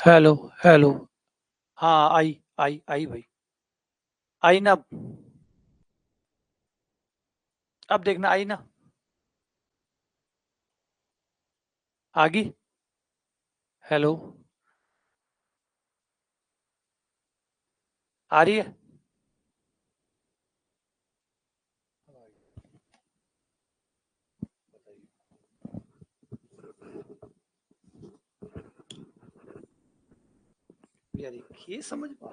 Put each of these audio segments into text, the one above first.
Hello hello. हाँ, आई आई आई भाई। आई ना। अब देखना, आई ना। आ गई। हेलो। आ रही है। यार ये समझ पा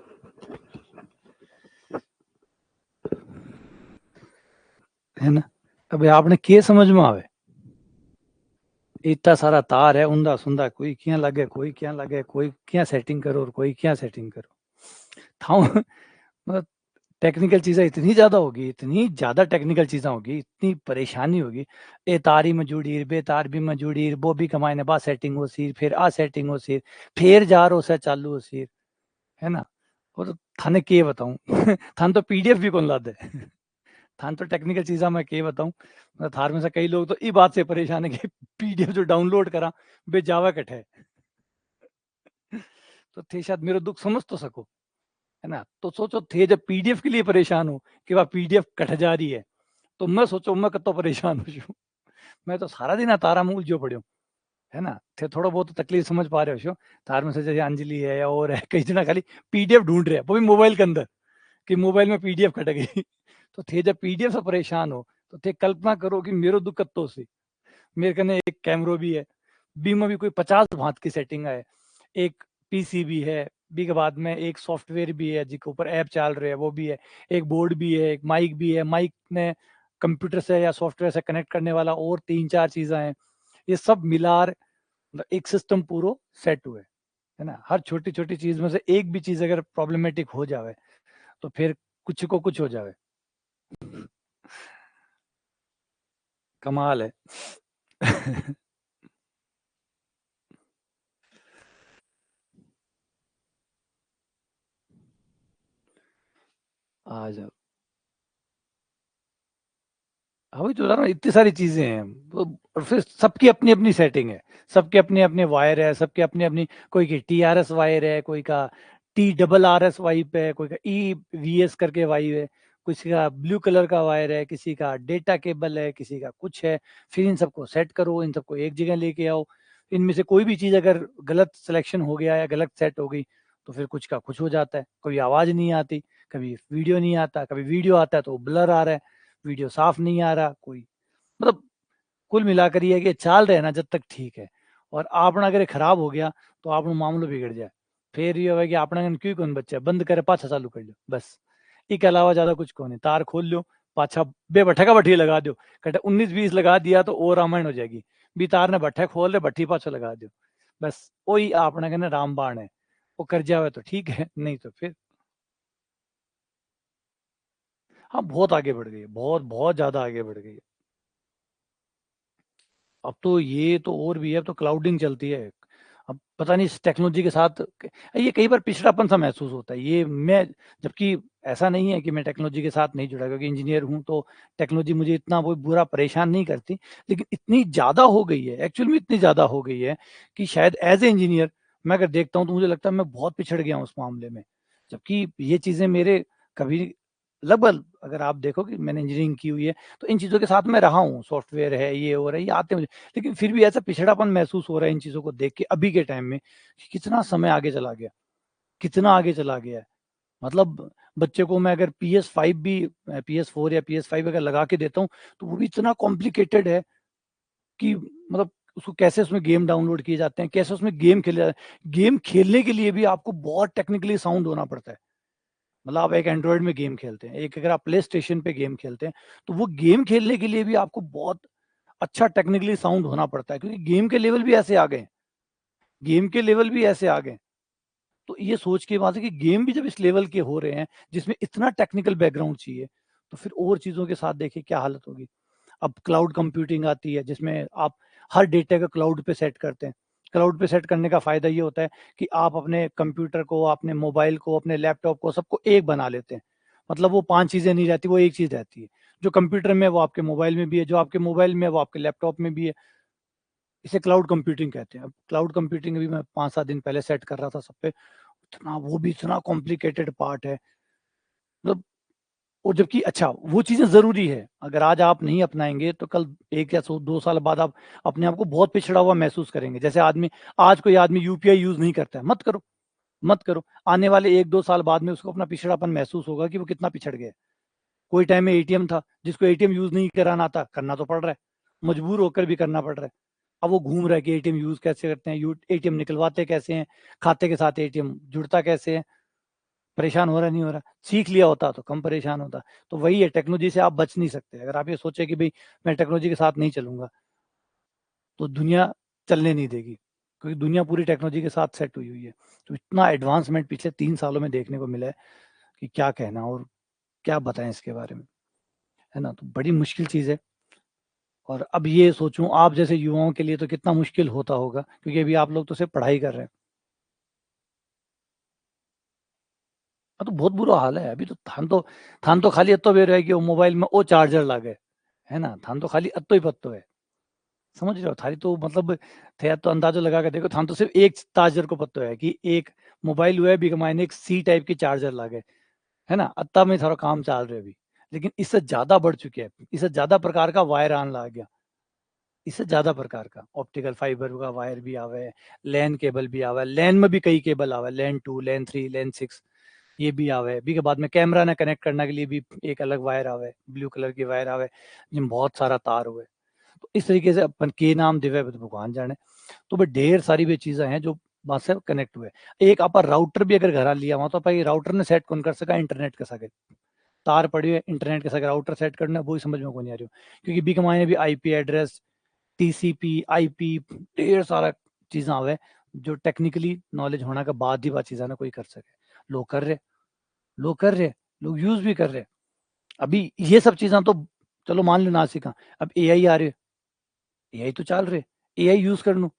है ना। अबे आपने के समझ में आवे। इतना सारा तार है उंदा सुंदा, कोई क्या लगे कोई क्या लगे, कोई क्या सेटिंग करो और कोई क्या सेटिंग करो। था मतलब टेक्निकल चीज़ें इतनी ज़्यादा होगी, इतनी ज़्यादा टेक्निकल चीज़ें होगी, इतनी परेशानी होगी। ए तारी में जुड़ी बे तार भी में जुड़ी वो भी कमाने बा सेटिंग हो सी फिर आ सेटिंग हो सी फिर जा रो से चालू हो सी, है ना। और थाने के बताऊं थान तो पीडीएफ भी कौन ला दे थान तो टेक्निकल चीज़ा मैं के बताऊं। मतलब थार में से कई लोग तो ई बात से परेशान है कि पीडीएफ जो डाउनलोड करा बे जावा कट है तो थे शायद मेरा दुख समझ तो सको, है ना। तो सोचो थे जब पीडीएफ के लिए परेशान हो कि वह पीडीएफ कट जा रही है, तो मैं सोचो मैं कतो परेशान हो छू। मैं तो सारा दिन तारा में उलझो पड़ो, है ना। थे थोड़ा बहुत तो तकलीफ समझ पा रहे हो शो। तार में से जैसे अंजलि है और है कई जना खाली पीडीएफ ढूंढ रहे हैं, वो भी मोबाइल के अंदर कि मोबाइल में पीडीएफ कट गई तो थे जब पीडीएफ से परेशान हो तो थे कल्पना करो कि मेरो दुख कत्तो से। मेरे कने एक कैमरो भी है, बी में भी कोई 50 भांत की सेटिंग है, एक पीसी भी है, बी के बाद में एक सॉफ्टवेयर भी है जिसके ऊपर ऐप चल रहे हैं वो भी है, एक बोर्ड भी है, एक माइक भी है, माइक ने कंप्यूटर से या सॉफ्टवेयर से कनेक्ट करने वाला और 3-4 चीज़ें हैं। ये सब मिलार एक सिस्टम पूरो सेट हुए, है ना। हर छोटी-छोटी चीज़ में से एक भी चीज़ अगर प्रॉब्लमेटिक हो जावे, तो फिर कुछ को कुछ हो जावे। कमाल है। आ जाओ। हाँ, वही तो बता रहा हूँ इतनी सारी चीज़ें हैं। और फिर सबकी अपनी-अपनी सेटिंग है। सबके अपने-अपने वायर है, सबके अपनी-अपनी कोई की टीआरएस वायर है, कोई का टीआरआरएस वाइप है, कोई का ईवीएस करके वाइर है, किसी का ब्लू कलर का वायर है, किसी का डेटा केबल है, किसी का कुछ है। फिर इन सबको सेट करो, इन सबको एक जगह लेके आओ। इनमें से कोई भी चीज़ अगर गलत सिलेक्शन हो गया या गलत सेट हो गई, तो फिर कुछ का कुछ हो जाता है। कभी आवाज़ नहीं आती, कभी वीडियो नहीं आता, कभी वीडियो आता है तो ब्लर आ रहा है, वीडियो साफ नहीं आ रहा कोई। मतलब कुल मिलाकर ये है कि चाल रहे ना जब तक ठीक है। और आपना अगर ये खराब हो गया तो आपनो मामलो बिगड़ जाए। फिर ये होवे कि आपने कन क्यों कौन बच्चा बंद करे पाछा चालू कर लो बस। इसके अलावा ज़्यादा कुछ को नहीं। तार खोल लो, पाछा बे भट्ठा का भट्ठी लगा दो। कहते 19-20 लगा दिया तो और रामायण हो जाएगी। बी तार ने भट्ठे खोल दे भट्ठी पाछो लगा दो। बस वही आपने कने रामबाण है। वो कर जावे तो ठीक है, नहीं तो फिर हाँ, बहुत आगे बढ़ गई है। बहुत, बहुत ज़्यादा आगे बढ़ गई है। अब तो ये तो और भी है, अब तो क्लाउडिंग चलती है। अब पता नहीं इस टेक्नोलॉजी के साथ ये कई बार पिछड़ापन सा महसूस होता है। ये मैं जबकि ऐसा नहीं है कि मैं टेक्नोलॉजी के साथ नहीं जुड़ा क्योंकि इंजीनियर हूँ तो टेक्नोलॉजी मुझे इतना वो बुरा परेशान नहीं करती। लेकिन इतनी ज़्यादा हो गई है, एक्चुअल में इतनी ज़्यादा हो गई है कि शायद एज़ ए इंजीनियर मैं अगर देखता हूँ तो मुझे लगता है मैं बहुत पिछड़ गया हूँ उस मामले में। जबकि ये चीज़ें मेरे कभी लगभग अगर आप देखो कि मैंने इंजीनियरिंग की हुई है, तो इन चीज़ों के साथ मैं रहा हूँ, सॉफ्टवेयर है, ये हो रहा है, ये आते हैं मुझे। लेकिन फिर भी ऐसा पिछड़ापन महसूस हो रहा है इन चीज़ों को देख के अभी के टाइम में, कि कितना समय आगे चला गया, कितना आगे चला गया है। मतलब बच्चे को मैं अगर PS5 भी PS4 या PS5 अगर लगा के देता हूँ, तो वो भी इतना कॉम्प्लिकेटेड है कि मतलब उसको कैसे उसमें गेम डाउनलोड किए जाते हैं, कैसे उसमें गेम खेले जाते हैं। गेम खेलने के लिए भी आपको बहुत टेक्निकली साउंड होना पड़ता है। मतलब आप एक एंड्रॉइड में गेम खेलते हैं, एक अगर आप प्ले स्टेशन पे गेम खेलते हैं, तो वो गेम खेलने के लिए भी आपको बहुत अच्छा टेक्निकली साउंड होना पड़ता है क्योंकि गेम के लेवल भी ऐसे आ गए हैं। गेम के लेवल भी ऐसे आ गए हैं। तो ये सोच के बात है कि गेम भी जब इस लेवल के हो रहे हैं, जिसमें इतना टेक्निकल बैकग्राउंड चाहिए, तो फिर और चीज़ों के साथ देखिए क्या हालत होगी। अब क्लाउड कंप्यूटिंग आती है जिसमें आप हर डेटा को क्लाउड पे सेट करते हैं। क्लाउड पे सेट करने का फ़ायदा ये होता है कि आप अपने कंप्यूटर को, अपने मोबाइल को, अपने लैपटॉप को सबको एक बना लेते हैं। मतलब वो 5 चीज़ें नहीं रहती, वो एक चीज़ रहती है। जो कंप्यूटर में है वो आपके मोबाइल में भी है, जो आपके मोबाइल में है वो आपके लैपटॉप में भी है। इसे क्लाउड कंप्यूटिंग कहते हैं। अब क्लाउड कंप्यूटिंग अभी मैं 5-7 दिन पहले सेट कर रहा था सब पे, इतना वो भी इतना कॉम्प्लिकेटेड पार्ट है, मतलब। और जबकि अच्छा वो चीजें जरूरी है, अगर आज आप नहीं अपनाएंगे तो कल 1 या 2 साल बाद आप अपने आप को बहुत पिछड़ा हुआ महसूस करेंगे। जैसे आदमी, आज कोई आदमी यूपीआई यूज नहीं करता है, मत करो, मत करो, आने वाले 1-2 साल बाद में उसको अपना पिछड़ापन महसूस होगा कि वो कितना पिछड़ गया है। कोई टाइम में एटीएम था, जिसको एटीएम यूज नहीं कराना आता, करना तो पड़ रहा है, मजबूर होकर भी करना पड़ रहा है। अब वो घूम रहा है कि एटीएम यूज कैसे करते हैं, एटीएम निकलवाते कैसे हैं, खाते के साथ एटीएम जुड़ता कैसे है, परेशान हो रहा नहीं हो रहा। सीख लिया होता तो कम परेशान होता। तो वही है, टेक्नोलॉजी से आप बच नहीं सकते। अगर आप ये सोचे कि भाई मैं टेक्नोलॉजी के साथ नहीं चलूंगा, तो दुनिया चलने नहीं देगी, क्योंकि दुनिया पूरी टेक्नोलॉजी के साथ सेट हुई हुई है। तो इतना एडवांसमेंट पिछले 3 सालों में देखने को मिला है कि क्या कहना और क्या बताएं इसके बारे में, है ना। तो बड़ी मुश्किल चीज है। और अब ये सोचूं आप जैसे युवाओं के लिए तो कितना मुश्किल होता होगा, क्योंकि अभी आप लोग तो सिर्फ पढ़ाई कर रहे हैं। हाँ, तो बहुत बुरा हाल है। अभी तो थान तो खाली अत्तो बेर है कि वो मोबाइल में वो चार्जर लागे, है ना। थान तो खाली अत्तो ही पत्तो है, समझ रहे हो। थारी तो मतलब थे तो अंदाजा लगा के देखो, थान तो सिर्फ एक चार्जर को पत्तो है कि एक मोबाइल हुआ है भी मायने एक सी टाइप की चार्जर लागे, है ना। अत्ता में थारा काम चल रहा है अभी। लेकिन इससे ज्यादा बढ़ चुके हैं, इससे ज्यादा प्रकार का वायर आने लग गया, इससे ज्यादा प्रकार का ऑप्टिकल फाइबर का वायर भी आवे है, लैन केबल भी आवा है, लैन में भी कई केबल आवा है, लैन 2, लैन 3, लैन 6, ये भी आवे है। भी के बाद में कैमरा ने कनेक्ट करने के लिए भी एक अलग वायर आवे, ब्लू कलर की वायर आवे, जिसमें बहुत सारा तार हुए। तो इस तरीके से अपन के नाम दिवे तो भगवान जाने। तो भाई ढेर सारी भी चीजें हैं जो वहां से कनेक्ट हुए। एक आप राउटर भी अगर घर लिया वहां, तो आप राउटर ने सेट कौन कर सका इंटरनेट के सके, तार पड़ी है इंटरनेट के सके राउटर सेट करना, वही समझ में कौन नहीं आ रही हो। क्योंकि बी कमाए भी आईपी एड्रेस, टीसीपी, आईपी, ढेर सारा चीजें आवे, जो टेक्निकली नॉलेज होने के बाद ही बात चीजें ना कोई कर सके। लोग कर रहे, लोग कर रहे, लोग यूज भी कर रहे। अभी ये सब चीजें तो चलो मान लो ना सीखा, अब एआई आ रहे, एआई तो चल रहे, एआई यूज कर लो।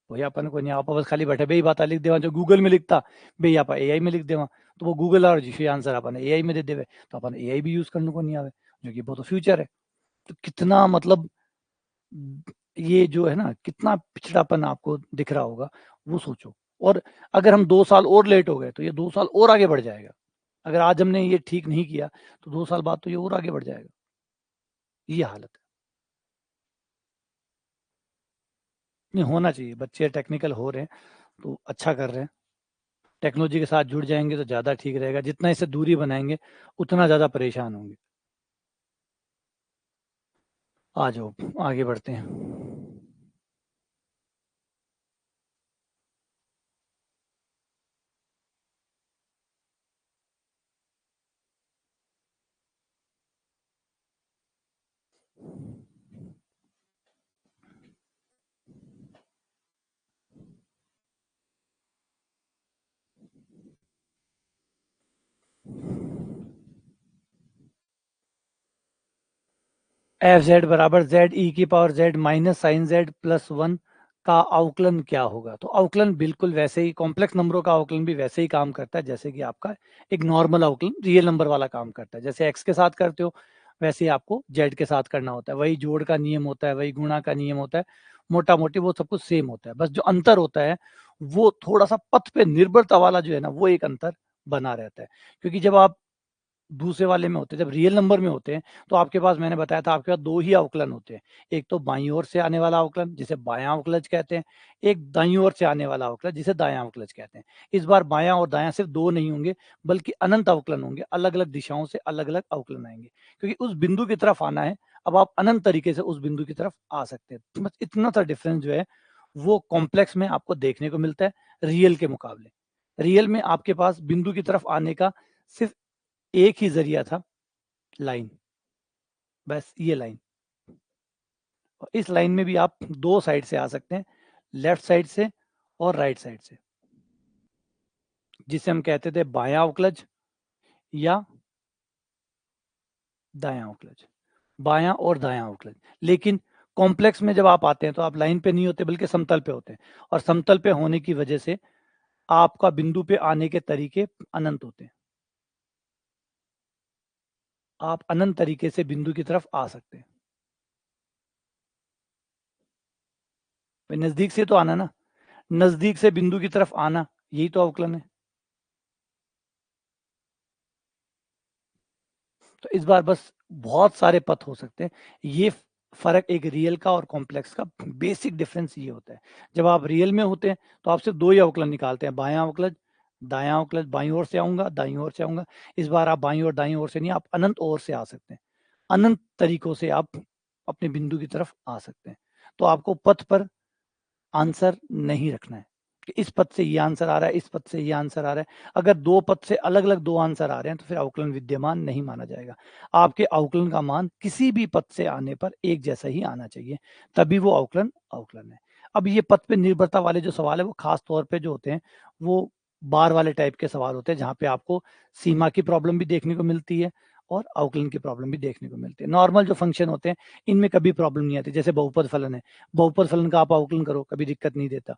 वही अपन को नहीं, आप बस खाली बैठे बे बात लिख देवा जो गूगल में लिखता, बे आप एआई में लिख देवा, तो वो गूगल और जिसे आंसर अपन एआई में दे देवे, तो अपन एआई भी यूज करने को नहीं आवे, जो कि वो तो फ्यूचर है। तो कितना मतलब ये जो है ना, कितना पिछड़ापन आपको दिख रहा होगा, वो सोचो। और अगर हम 2 साल और लेट हो गए तो ये 2 साल और आगे बढ़ जाएगा। अगर आज हमने ये ठीक नहीं किया तो 2 साल बाद तो ये और आगे बढ़ जाएगा। ये हालत है। नहीं होना चाहिए, बच्चे टेक्निकल हो रहे हैं तो अच्छा कर रहे हैं। टेक्नोलॉजी के साथ जुड़ जाएंगे तो ज़्यादा ठीक रहेगा, जितना इससे दूरी बनाएंगे उतना ज़्यादा परेशान होंगे। आ जाओ, आगे बढ़ते हैं। एफ जेड बराबर जेड ई की power Z minus sine Z plus one का अवकलन क्या होगा। तो अवकलन बिल्कुल वैसे ही, कॉम्प्लेक्स नंबरों का अवकलन भी वैसे ही काम करता है जैसे कि आपका एक नॉर्मल अवकलन रियल नंबर वाला काम करता है। जैसे एक्स के साथ करते हो वैसे ही आपको जेड के साथ करना होता है। वही जोड़ का नियम होता है, वही गुणा का नियम होता है, मोटा मोटी वो सब कुछ सेम होता है। बस जो अंतर होता है वो थोड़ा सा पथ पे निर्भरता वाला जो है ना, वो एक अंतर बना रहता है। क्योंकि जब आप दूसरे वाले में होते हैं, जब रियल नंबर में होते हैं, तो आपके पास, मैंने बताया था, आपके पास दो ही अवकलन होते हैं। एक तो बाईं ओर से आने वाला अवकलन जिसे बायां अवकलज कहते हैं, एक दाईं ओर से आने वाला अवकलन जिसे दायां अवकलज कहते हैं। इस बार बायां और दायां सिर्फ दो नहीं होंगे, बल्कि अनंत अवकलन होंगे, अलग अलग दिशाओं से अलग अलग अवकलन आएंगे, क्योंकि उस बिंदु की तरफ आना है। अब आप अनंत तरीके से उस बिंदु की तरफ आ सकते हैं। तो बस इतना सा डिफरेंस जो है वो कॉम्प्लेक्स में आपको देखने को मिलता है रियल के मुकाबले। रियल में आपके पास बिंदु की तरफ आने का सिर्फ एक ही जरिया था, लाइन, बस ये लाइन। और इस लाइन में भी आप दो साइड से आ सकते हैं, लेफ्ट साइड से और राइट साइड से, जिसे हम कहते थे बायां अवकलज या दायां अवकलज, बायां और दायां अवकलज। लेकिन कॉम्प्लेक्स में जब आप आते हैं तो आप लाइन पे नहीं होते बल्कि समतल पे होते हैं, और समतल पे होने की वजह से आपका बिंदु पे आने के तरीके अनंत होते हैं। आप अनंत तरीके से बिंदु की तरफ आ सकते हैं। नजदीक से तो आना ना, नजदीक से बिंदु की तरफ आना, यही तो अवकलन है। तो इस बार बस बहुत सारे पथ हो सकते हैं। ये फर्क एक रियल का और कॉम्प्लेक्स का बेसिक डिफरेंस ये होता है। जब आप रियल में होते हैं तो आप सिर्फ दो ही अवकलन निकालते हैं, बायां अवकलज दायां अवकलज, बाईं ओर से आऊंगा दाईं ओर से आऊंगा। इस बार आप बाईं और दाईं ओर से नहीं, आप अनंत ओर से आ सकते हैं। अनंत तरीकों से आप अपने बिंदु की तरफ आ सकते हैं। तो आपको पथ पर आंसर नहीं रखना है कि इस पद से ये आंसर आ रहा है, इस पद से ये आंसर आ रहा है। अगर दो पद से अलग अलग दो आंसर आ रहे हैं तो फिर अवकलन विद्यमान नहीं माना जाएगा। आपके अवकलन का मान किसी भी पद से आने पर एक जैसा ही आना चाहिए, तभी वो अवकलन अवकलन है। अब ये पद पे निर्भरता वाले जो सवाल है वो खास तौर पे जो होते हैं वो बार वाले टाइप के सवाल होते हैं, जहां पे आपको सीमा की प्रॉब्लम भी देखने को मिलती है और अवकलन की प्रॉब्लम भी देखने को मिलती है। नॉर्मल जो फंक्शन होते हैं इनमें कभी प्रॉब्लम नहीं आती। जैसे बहुपद फलन है, बहुपद फलन का आप अवकलन करो कभी दिक्कत नहीं देता।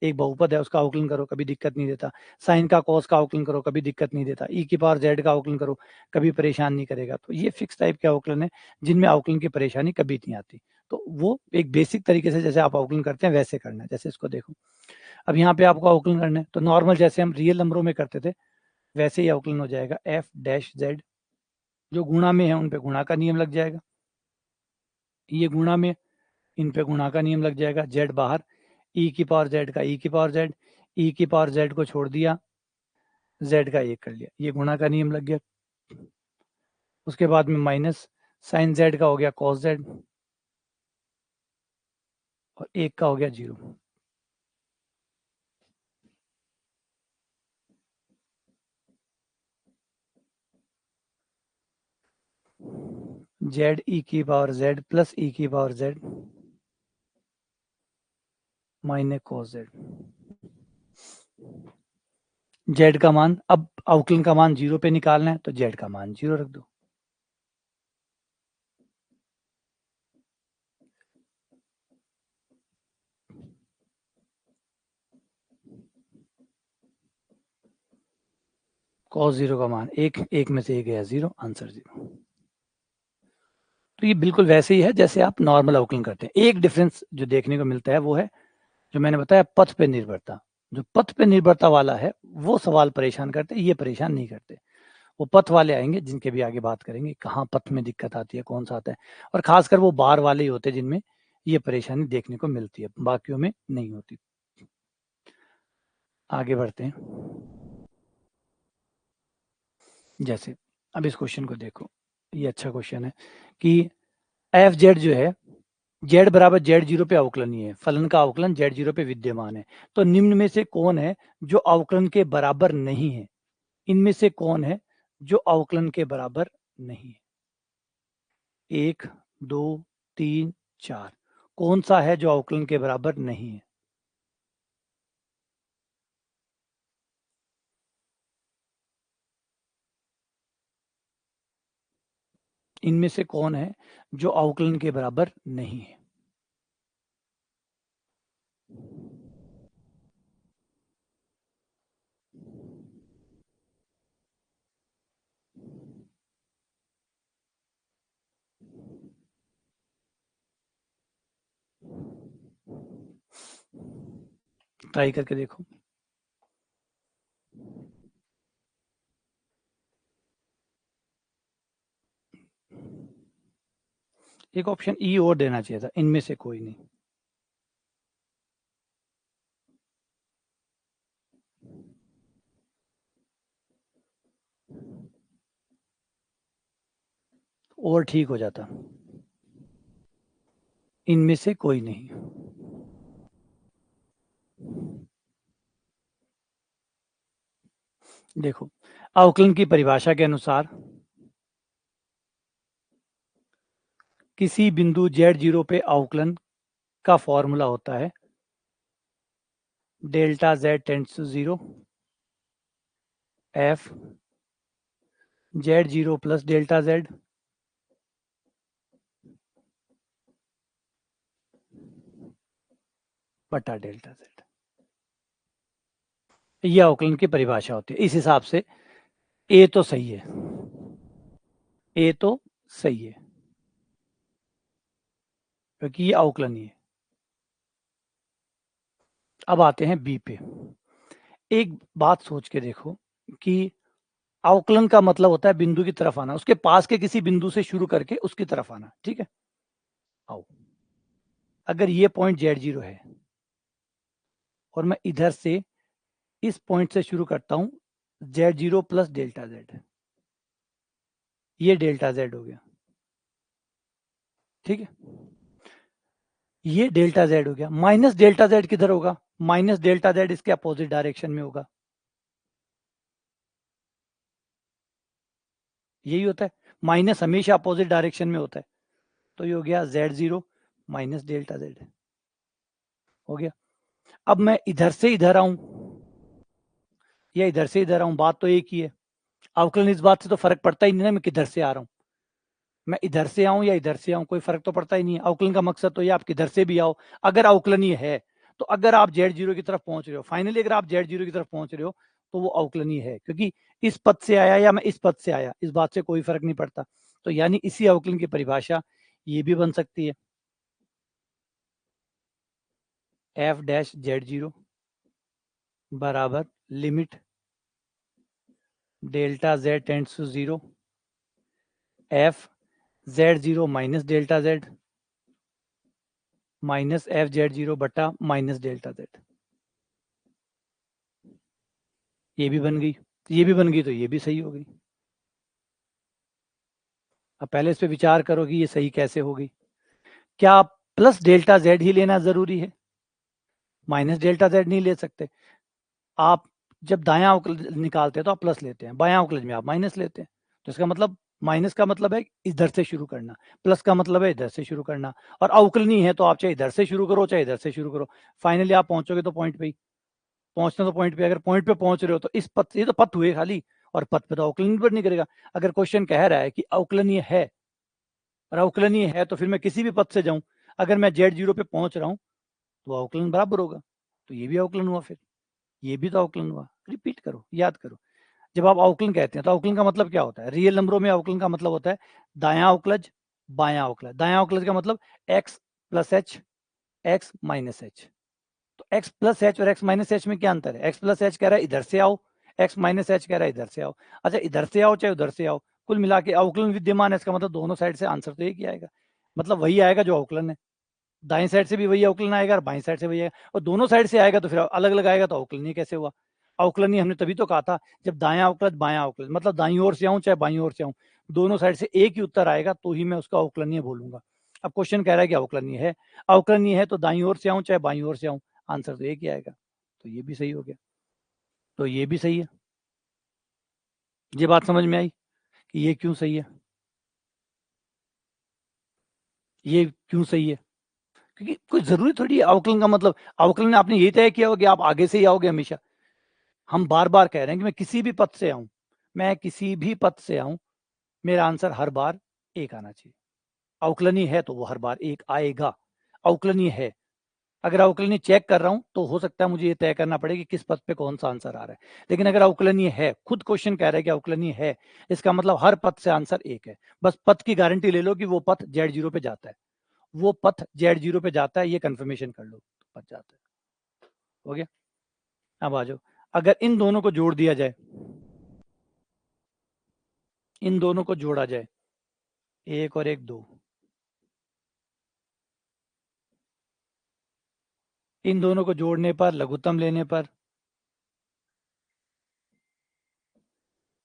एक बहुपद है उसका अवकलन करो कभी दिक्कत नहीं देता। साइन का कॉस का अवकलन करो कभी दिक्कत नहीं देता। ई की पावर जेड का अवकलन करो कभी परेशान नहीं करेगा। तो ये फिक्स टाइप के अवकलन है जिनमें अवकलन की परेशानी कभी नहीं आती। तो वो एक बेसिक तरीके से जैसे आप अवकलन करते हैं वैसे करना है। जैसे इसको देखो, अब यहाँ पे आपको अवकलन करना है तो नॉर्मल जैसे हम रियल नंबरों में करते थे वैसे ही अवकलन हो जाएगा। एफ डैश जेड, जो गुणा में है उन पे गुणा का नियम लग जाएगा, ये गुणा में इन पे गुणा का नियम लग जाएगा। जेड बाहर, ई की पावर जेड का ई की पावर जेड, ई की पावर जेड को छोड़ दिया, जेड का एक कर लिया, ये गुणा का नियम लग गया। उसके बाद में माइनस साइन जेड का हो गया कॉस जेड, और एक का हो गया जीरो। जेड ई की पावर जेड प्लस ई की power Z minus cos Z. Z का मान, अब अवकलन का मान जीरो पे निकालना है तो जेड का मान जीरो रख दो। कॉस जीरो का मान एक, एक में से एक गया जीरो, आंसर जीरो। तो ये बिल्कुल वैसे ही है जैसे आप नॉर्मल अवकलन करते हैं। एक डिफरेंस जो देखने को मिलता है वो है जो मैंने बताया पथ पे निर्भरता। जो पथ पे निर्भरता वाला है वो सवाल परेशान करते हैं, ये परेशान नहीं करते। वो पथ वाले आएंगे जिनके भी आगे बात करेंगे कहाँ पथ में दिक्कत आती है, कौन सा आता है। और खासकर वो बार वाले ही होते हैं जिनमें ये परेशानी देखने को मिलती है, बाकियों में नहीं होती। आगे बढ़ते हैं। जैसे अब इस क्वेश्चन को देखो, ये अच्छा क्वेश्चन है कि एफ जेड जो है, जेड बराबर जेड जीरो पे अवकलनीय है, फलन का अवकलन जेड जीरो पे विद्यमान है। तो निम्न में से कौन है जो अवकलन के बराबर नहीं है? इनमें से कौन है जो अवकलन के बराबर नहीं है? एक, दो, तीन, चार, कौन सा है जो अवकलन के बराबर नहीं है? इनमें से कौन है जो अवकलन के बराबर नहीं है? ट्राई करके देखो। एक ऑप्शन ई और देना चाहिए था, इनमें से कोई नहीं। और ठीक हो जाता, इनमें से कोई नहीं। देखो, अवकलन की परिभाषा के अनुसार किसी बिंदु जेड जीरो पे अवकलन का फॉर्मूला होता है delta Z tends to zero, F Z zero plus delta Z बटा डेल्टा जेड। यह अवकलन की परिभाषा होती है। इस हिसाब से ए तो सही है, ए तो सही है क्योंकि ये अवकलन ही है। अब आते हैं बी पे। एक बात सोच के देखो कि अवकलन का मतलब होता है बिंदु की तरफ आना, उसके पास के किसी बिंदु से शुरू करके उसकी तरफ आना, ठीक है। आओ, अगर ये पॉइंट Z0 है और मैं इधर से इस पॉइंट से शुरू करता हूं Z0 प्लस डेल्टा Z, ये डेल्टा Z हो गया, ठीक है। ये डेल्टा Z हो गया। माइनस डेल्टा Z किधर होगा? माइनस डेल्टा Z इसके अपोजिट डायरेक्शन में होगा। यही होता है, माइनस हमेशा अपोजिट डायरेक्शन में होता है। तो ये हो गया Z0 माइनस डेल्टा Z हो गया। अब मैं इधर से इधर आऊं या इधर से इधर आऊं, बात तो एक ही है। अवकलन इस बात से तो फर्क पड़ता ही नहीं ना मैं किधर से आ रहा हूं। मैं इधर से आऊं या इधर से आऊं, कोई फर्क तो पड़ता ही नहीं है। अवकलन का मकसद तो ये आप किधर से भी आओ, अगर अवकलनीय है तो अगर आप Z0 की तरफ पहुंच रहे हो, फाइनली अगर आप Z0 की तरफ पहुंच रहे हो तो वो अवकलनीय है, क्योंकि इस पद से आया या मैं इस पद से आया, इस बात से कोई फर्क नहीं पड़ता। तो यानी इसी अवकलन की परिभाषा ये भी बन सकती है, एफ डैश Z0 बराबर limit delta Z tends to 0 F Z0 minus delta Z minus F Z0 बटा माइनस डेल्टा Z। ये भी बन गई, ये भी बन गई, तो ये भी सही हो गई। अब पहले इस पे विचार करो कि ये सही कैसे हो गई। क्या प्लस डेल्टा Z ही लेना जरूरी है? माइनस डेल्टा Z नहीं ले सकते आप। जब दायां अवकलज निकालते हैं तो आप प्लस लेते हैं, बायां अवकलज में आप माइनस लेते हैं। तो इसका मतलब माइनस का मतलब है इधर से शुरू करना, प्लस का मतलब है इधर से शुरू करना। और अवकलनीय है तो आप चाहे इधर से शुरू करो चाहे इधर से शुरू करो, फाइनली आप पहुंचोगे तो पॉइंट पे ही पहुंचना। तो पॉइंट पे, अगर पॉइंट पे पहुंच रहे हो तो इस पथ, ये तो पथ हुए खाली, और पथ पे तो अवकलन पर नहीं करेगा। अगर क्वेश्चन कह रहा है कि अवकलनीय है और अवकलनीय है तो फिर मैं किसी भी पथ से जाऊं, अगर मैं Z0 पे पहुंच रहा हूं तो अवकलन बराबर होगा। तो ये भी अवकलन हुआ, फिर ये भी तो अवकलन हुआ। रिपीट करो, याद करो। जब आप अवकलन कहते हैं तो अवकलन का मतलब क्या होता है? रियल नंबरों में अवकलन का मतलब होता है दायां अवकलज बायां अवकलज। दायां अवकलज का मतलब x plus H x minus H. तो x प्लस एच और x माइनस एच में क्या अंतर है? x प्लस एच कह रहा है इधर से आओ, x माइनस एच कह रहा है इधर से आओ। अच्छा, इधर से आओ चाहे उधर से आओ, कुल मिला के अवकलन विद्यमान है, इसका मतलब दोनों साइड से आंसर तो एक ही आएगा, मतलब वही आएगा जो अवकलन है। दाएं साइड से भी वही अवकलन आएगा और बाएं साइड से वही आएगा, और दोनों साइड से आएगा तो फिर अलग अलग आएगा, तो अवकलनीय कैसे हुआ? अवकलनीय हमने तभी तो कहा था जब दायां अवकलज बायां अवकलज, मतलब दाईं ओर से आऊं चाहे बाईं ओर से आऊं, दोनों साइड से एक ही उत्तर आएगा तो ही मैं उसका अवकलनीय बोलूंगा। अब क्वेश्चन कह रहा है कि अवकलनीय है, अवकलनीय है तो दाईं ओर से आऊं चाहे बाईं ओर से आऊं, आंसर तो एक ही आएगा। तो ये भी सही हो गया, तो ये भी सही है। ये बात समझ में आई कि ये क्यों सही है, ये क्यों सही है? क्योंकि कोई जरूरी थोड़ी है अवकलन का मतलब, अवकलन में आपने यही तय किया होगा कि आप आगे से ही आओगे हमेशा। हम बार बार कह रहे हैं कि मैं किसी भी पथ से आऊं, मैं किसी भी पथ से आऊं, मेरा आंसर हर बार एक आना चाहिए। अवकलनीय है तो वो हर बार एक आएगा, अवकलनीय है। अगर अवकलनीय चेक कर रहा हूं तो हो सकता है मुझे ये तय करना पड़े कि किस पथ पे कौन सा आंसर आ रहा है। लेकिन अगर अवकलनीय है, खुद क्वेश्चन कह रहा है कि अवकलनीय है, इसका मतलब हर पथ से आंसर एक है। बस पथ की गारंटी ले लो कि वो पथ Z0 पे जाता है, वो पथ Z0 पे जाता है, ये कंफर्मेशन कर लो, पथ जाता है। हो गया। अब आ जाओ, अगर इन दोनों को जोड़ दिया जाए, इन दोनों को जोड़ा जाए, एक और एक दो, इन दोनों को जोड़ने पर, लघुत्तम लेने पर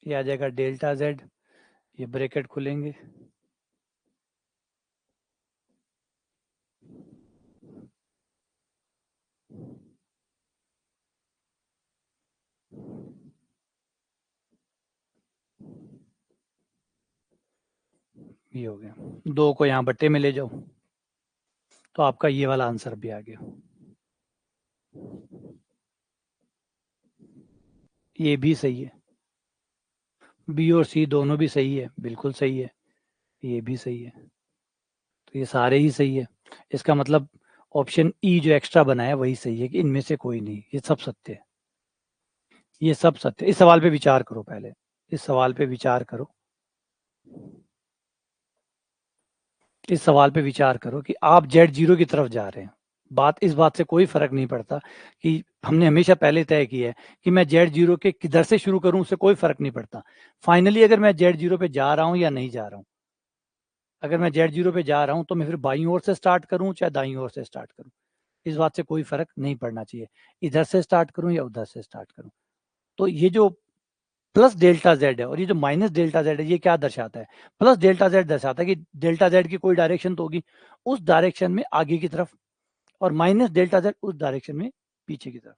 ये आ जाएगा डेल्टा Z, ये ब्रैकेट खुलेंगे, ये हो गया। दो को यहाँ बट्टे में ले जाओ तो आपका ये वाला आंसर भी आ गया। ये भी सही है, बी और सी दोनों भी सही है, बिल्कुल सही है, ये भी सही है, तो ये सारे ही सही है। इसका मतलब ऑप्शन ई जो एक्स्ट्रा बनाया वही सही है कि इनमें से कोई नहीं, ये सब सत्य है, ये सब सत्य। इस सवाल पे विचार करो, पहले इस सवाल पे विचार करो, इस सवाल पे विचार करो कि आप Z0 की तरफ जा रहे हैं, बात इस बात से कोई फर्क नहीं पड़ता कि हमने हमेशा पहले तय किया है कि मैं Z0 के किधर से शुरू करूं, उससे कोई फर्क नहीं पड़ता। फाइनली अगर मैं Z0 पे जा रहा हूं या नहीं जा रहा हूं, अगर मैं Z0 पे जा रहा हूं तो मैं फिर बाईं ओर से स्टार्ट करूं चाहे दाईं ओर से स्टार्ट करूं, इस बात से कोई फर्क नहीं पड़ना चाहिए, इधर से स्टार्ट करूं या उधर से स्टार्ट करूं। तो ये जो प्लस डेल्टा जेड है और ये जो माइनस डेल्टा जेड है, ये क्या दर्शाता है? प्लस डेल्टा जेड दर्शाता है कि डेल्टा जेड की कोई डायरेक्शन तो होगी उस डायरेक्शन में आगे की तरफ, और माइनस डेल्टा जेड उस डायरेक्शन में पीछे की तरफ।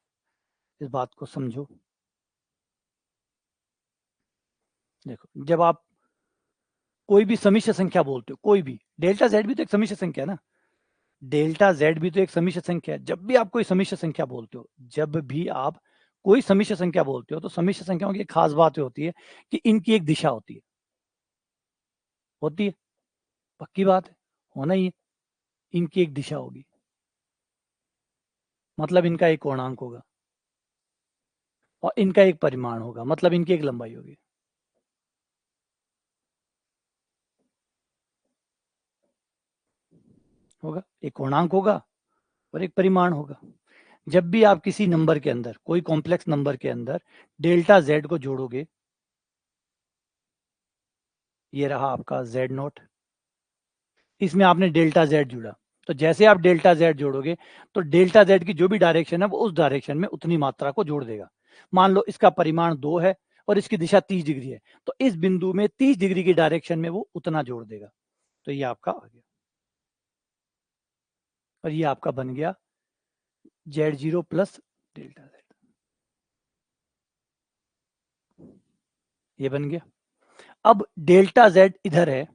इस बात को समझो। देखो, जब आप कोई भी समिश्र संख्या बोलते हो, कोई भी, डेल्टा जेड भी तो एक समिश्र संख्या है ना, डेल्टा जेड भी तो एक समिश्र संख्या है। जब भी आप कोई समिश्र संख्या बोलते हो, जब भी आप कोई समिश्र संख्या बोलते हो, तो समिश्र संख्याओं की एक खास बात होती है कि इनकी एक दिशा होती है, होती है, पक्की बात है, होना ही है, इनकी एक दिशा होगी, मतलब इनका एक पूर्णांक होगा, और इनका एक परिमाण होगा, मतलब इनकी एक लंबाई होगी। होगा, एक पूर्णांक होगा और एक परिमाण होगा। जब भी आप किसी नंबर के अंदर, कोई कॉम्प्लेक्स नंबर के अंदर डेल्टा जेड को जोड़ोगे, ये रहा आपका जेड नोट, इसमें आपने डेल्टा जेड जोड़ा, तो जैसे आप डेल्टा जेड जोड़ोगे तो डेल्टा जेड की जो भी डायरेक्शन है वो उस डायरेक्शन में उतनी मात्रा को जोड़ देगा। मान लो इसका परिमाण 2 है और इसकी दिशा 30 डिग्री है, तो इस बिंदु में 30 डिग्री की डायरेक्शन में वो उतना जोड़ देगा। तो ये आपका आ गया, और ये आपका बन गया Z0 प्लस डेल्टा जेड, ये बन गया। अब डेल्टा जेड इधर है,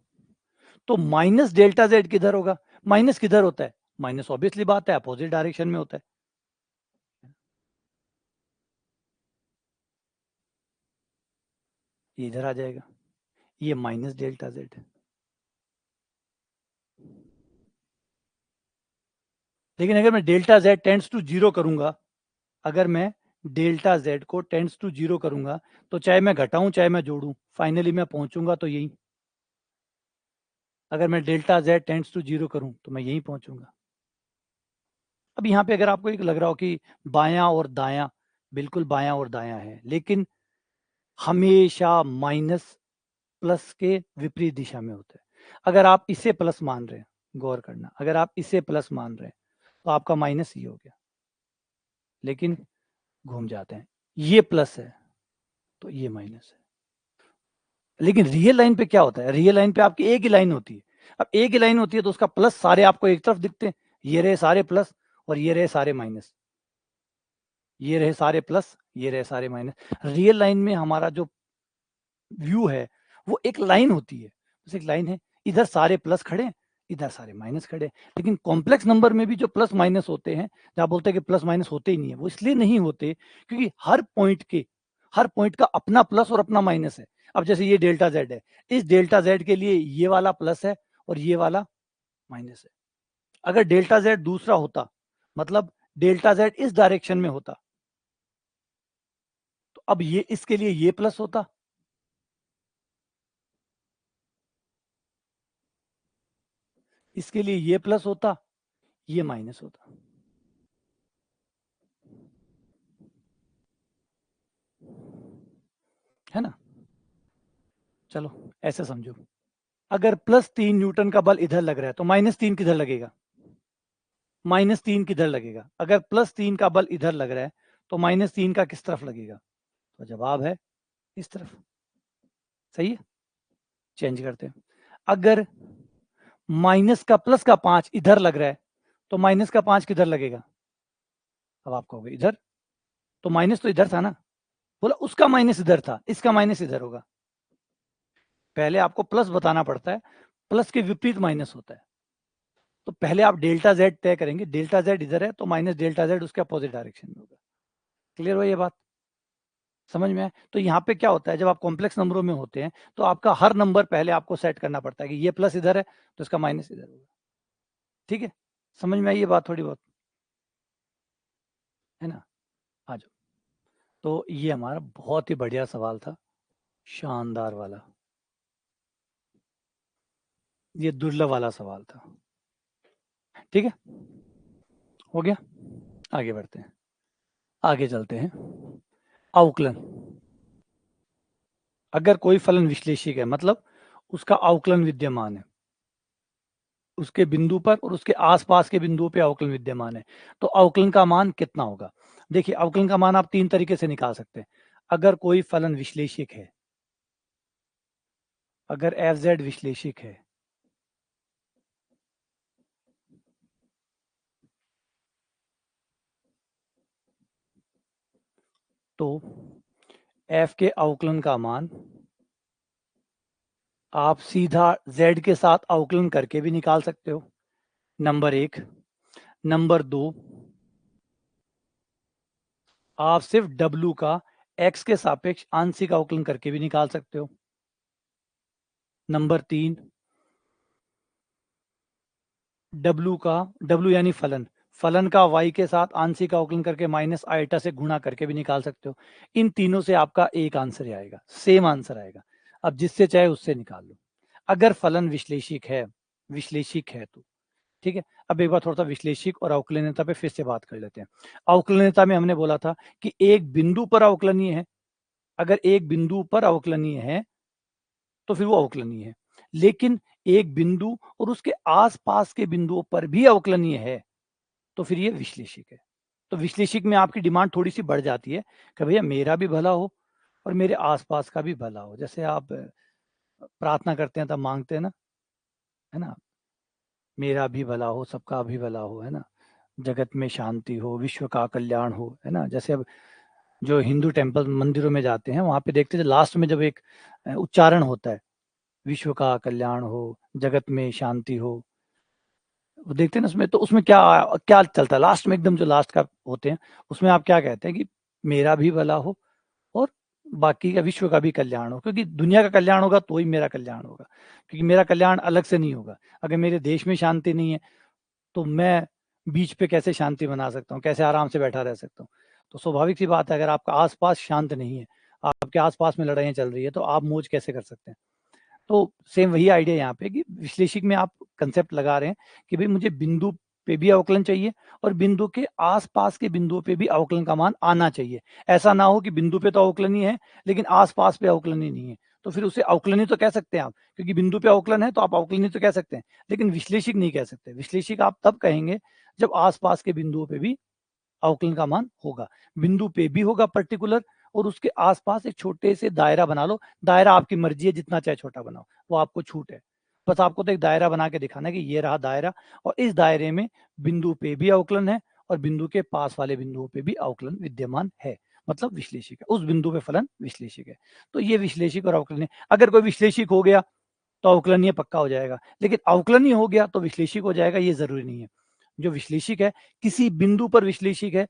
तो माइनस डेल्टा जेड किधर होगा? माइनस किधर होता है? माइनस ऑब्वियसली बात है अपोजिट डायरेक्शन में होता है, ये इधर आ जाएगा, ये माइनस डेल्टा जेड। लेकिन अगर मैं delta Z tends to zero करूंगा, अगर मैं डेल्टा जेड को टेंड्स टू जीरो करूंगा, तो चाहे मैं घटाऊं चाहे मैं जोड़ूं, फाइनली मैं पहुंचूंगा तो यही। अगर मैं delta Z tends to zero करूं तो मैं यहीं पहुंचूंगा। अब यहाँ पे अगर आपको एक लग रहा हो कि बायां और दायां, बिल्कुल बायां और दायां है, लेकिन हमेशा माइनस प्लस के विपरीत दिशा में होता है। अगर आप इसे प्लस मान रहे हैं, गौर करना, अगर आप इसे प्लस मान रहे हैं तो आपका माइनस ये हो गया, लेकिन घूम जाते हैं, ये प्लस है तो ये माइनस है। लेकिन रियल लाइन पे क्या होता है? रियल लाइन पे आपकी एक ही लाइन होती है। अब एक ही लाइन होती है तो उसका प्लस सारे आपको एक तरफ दिखते हैं, ये रहे सारे प्लस और ये रहे सारे माइनस, ये रहे सारे प्लस, ये रहे सारे माइनस। रियल लाइन में हमारा जो व्यू है वो एक लाइन होती है, बस एक लाइन है, इधर सारे प्लस खड़े, इधर सारे माइनस खड़े। लेकिन कॉम्प्लेक्स नंबर में भी जो प्लस माइनस होते हैं, जहाँ बोलते हैं कि प्लस माइनस होते ही नहीं है, वो इसलिए नहीं होते क्योंकि हर पॉइंट का अपना प्लस और अपना माइनस है। अब जैसे ये डेल्टा जेड है, इस डेल्टा जेड के लिए ये वाला प्लस है और ये वाला माइनस है। अगर डेल्टा जेड दूसरा होता, मतलब डेल्टा जेड इस डायरेक्शन में होता, तो अब ये इसके लिए ये प्लस होता, इसके लिए ये प्लस होता, ये माइनस होता, है ना? चलो ऐसे समझो, अगर +3 न्यूटन का बल इधर लग रहा है तो -3 किधर लगेगा? -3 किधर लगेगा? अगर +3 का बल इधर लग रहा है तो -3 का किस तरफ लगेगा? तो जवाब है इस तरफ। सही है, चेंज करते हैं। अगर माइनस का प्लस का 5 इधर लग रहा है तो माइनस का 5 किधर लगेगा? अब आप कहोगे इधर, तो माइनस तो इधर था ना। बोला उसका माइनस इधर था, इसका माइनस इधर होगा। पहले आपको प्लस बताना पड़ता है, प्लस के विपरीत माइनस होता है। तो पहले आप डेल्टा जेड तय करेंगे, डेल्टा जेड इधर है तो माइनस डेल्टा जेड उसके अपोजिट डायरेक्शन में होगा। क्लियर हो ये बात? समझ में आए? तो यहाँ पे क्या होता है, जब आप कॉम्प्लेक्स नंबरों में होते हैं तो आपका हर नंबर पहले आपको सेट करना पड़ता है कि ये प्लस इधर है तो इसका माइनस इधर होगा। ठीक है, समझ में आई ये बात थोड़ी बहुत, है ना? आ जाओ। तो ये हमारा बहुत ही बढ़िया सवाल था, शानदार वाला, ये दुर्लभ वाला सवाल था। ठीक है, हो गया, आगे बढ़ते हैं, आगे चलते हैं। अवकलन, अगर कोई फलन विश्लेषिक है मतलब उसका अवकलन विद्यमान है, उसके बिंदु पर और उसके आसपास के बिंदुओं पे अवकलन विद्यमान है, तो अवकलन का मान कितना होगा? देखिए, अवकलन का मान आप 3 तरीके से निकाल सकते हैं। अगर कोई फलन विश्लेषिक है, अगर f(z) विश्लेषिक है, तो f के अवकलन का मान आप सीधा z के साथ अवकलन करके भी निकाल सकते हो, नंबर 1। नंबर 2, आप सिर्फ w का x के सापेक्ष आंशिक अवकलन करके भी निकाल सकते हो। नंबर 3, w यानी फलन का y के साथ आंशिक अवकलन करके माइनस आइटा से गुणा करके भी निकाल सकते हो। इन तीनों से आपका एक आंसर आएगा, सेम आंसर आएगा। अब जिससे चाहे उससे निकाल लो। अगर फलन विश्लेषिक है तो ठीक है। अब एक बार थोड़ा सा विश्लेषिक और अवकलनीयता पे फिर से बात कर लेते हैं। अवकलनीयता में हमने बोला था कि एक बिंदु पर अवकलनीय है, अगर एक बिंदु पर अवकलनीय है तो फिर वो अवकलनीय है। लेकिन एक बिंदु और उसके आसपास के बिंदुओं पर भी अवकलनीय है तो फिर ये विश्लेषिक है। तो विश्लेषिक में आपकी डिमांड थोड़ी सी बढ़ जाती है कि भैया मेरा भी भला हो और मेरे आसपास का भी भला हो। जैसे आप प्रार्थना करते हैं तब मांगते हैं ना, है ना, मेरा भी भला हो, सबका भी भला हो, है ना, जगत में शांति हो, विश्व का कल्याण हो, है ना। जैसे अब जो हिंदू टेम्पल मंदिरों में जाते हैं वहां पे देखते हैं लास्ट में जब एक उच्चारण होता है, विश्व का कल्याण हो, जगत में शांति हो, वो देखते हैं ना उसमें, तो उसमें क्या क्या चलता है लास्ट में, एकदम जो लास्ट का होते हैं उसमें आप क्या कहते हैं कि मेरा भी भला हो और बाकी का विश्व का भी कल्याण हो, क्योंकि दुनिया का कल्याण होगा तो ही मेरा कल्याण होगा, क्योंकि मेरा कल्याण अलग से नहीं होगा। अगर मेरे देश में शांति नहीं है तो मैं बीच पे कैसे शांति बना सकता हूँ, कैसे आराम से बैठा रह सकता हूँ? तो स्वाभाविक सी बात है, अगर आपका आसपास शांत नहीं है, आपके आसपास में लड़ाइयाँ चल रही है, तो आप मौज कैसे कर सकते हैं? तो सेम वही आइडिया यहाँ पे कि विश्लेषिक में आप कंसेप्ट लगा रहे हैं कि भाई मुझे बिंदु पे भी अवकलन चाहिए और बिंदु के आसपास के बिंदुओं पे भी अवकलन का मान आना चाहिए। ऐसा ना हो कि बिंदु पे तो अवकलनीय है लेकिन आसपास पे अवकलनीय नहीं है, तो फिर उसे अवकलनीय तो कह सकते हैं आप, क्योंकि बिंदु पे अवकलन है तो आप अवकलनीय तो कह सकते हैं, लेकिन विश्लेषिक नहीं कह सकते। विश्लेषिक आप तब कहेंगे जब आसपास के बिंदुओं पे भी अवकलन का मान होगा, बिंदु पे भी होगा पर्टिकुलर, और उसके आसपास एक छोटे से दायरा बना लो। दायरा आपकी मर्जी है, जितना चाहे छोटा बनाओ, वो आपको छूट है। बस आपको तो एक दायरा बना के दिखाना है कि ये रहा दायरा और इस दायरे में बिंदु पे भी अवकलन है और बिंदु के पास वाले बिंदुओं पे भी अवकलन विद्यमान है, मतलब विश्लेषिक है, उस बिंदु पे फलन विश्लेषिक है। तो ये विश्लेषिक और अवकलनीय, अगर कोई विश्लेषिक हो गया तो अवकलनीय पक्का हो जाएगा, लेकिन अवकलनीय हो गया तो विश्लेषिक हो जाएगा, ये जरूरी नहीं है। जो विश्लेषिक है किसी बिंदु पर विश्लेषिक है,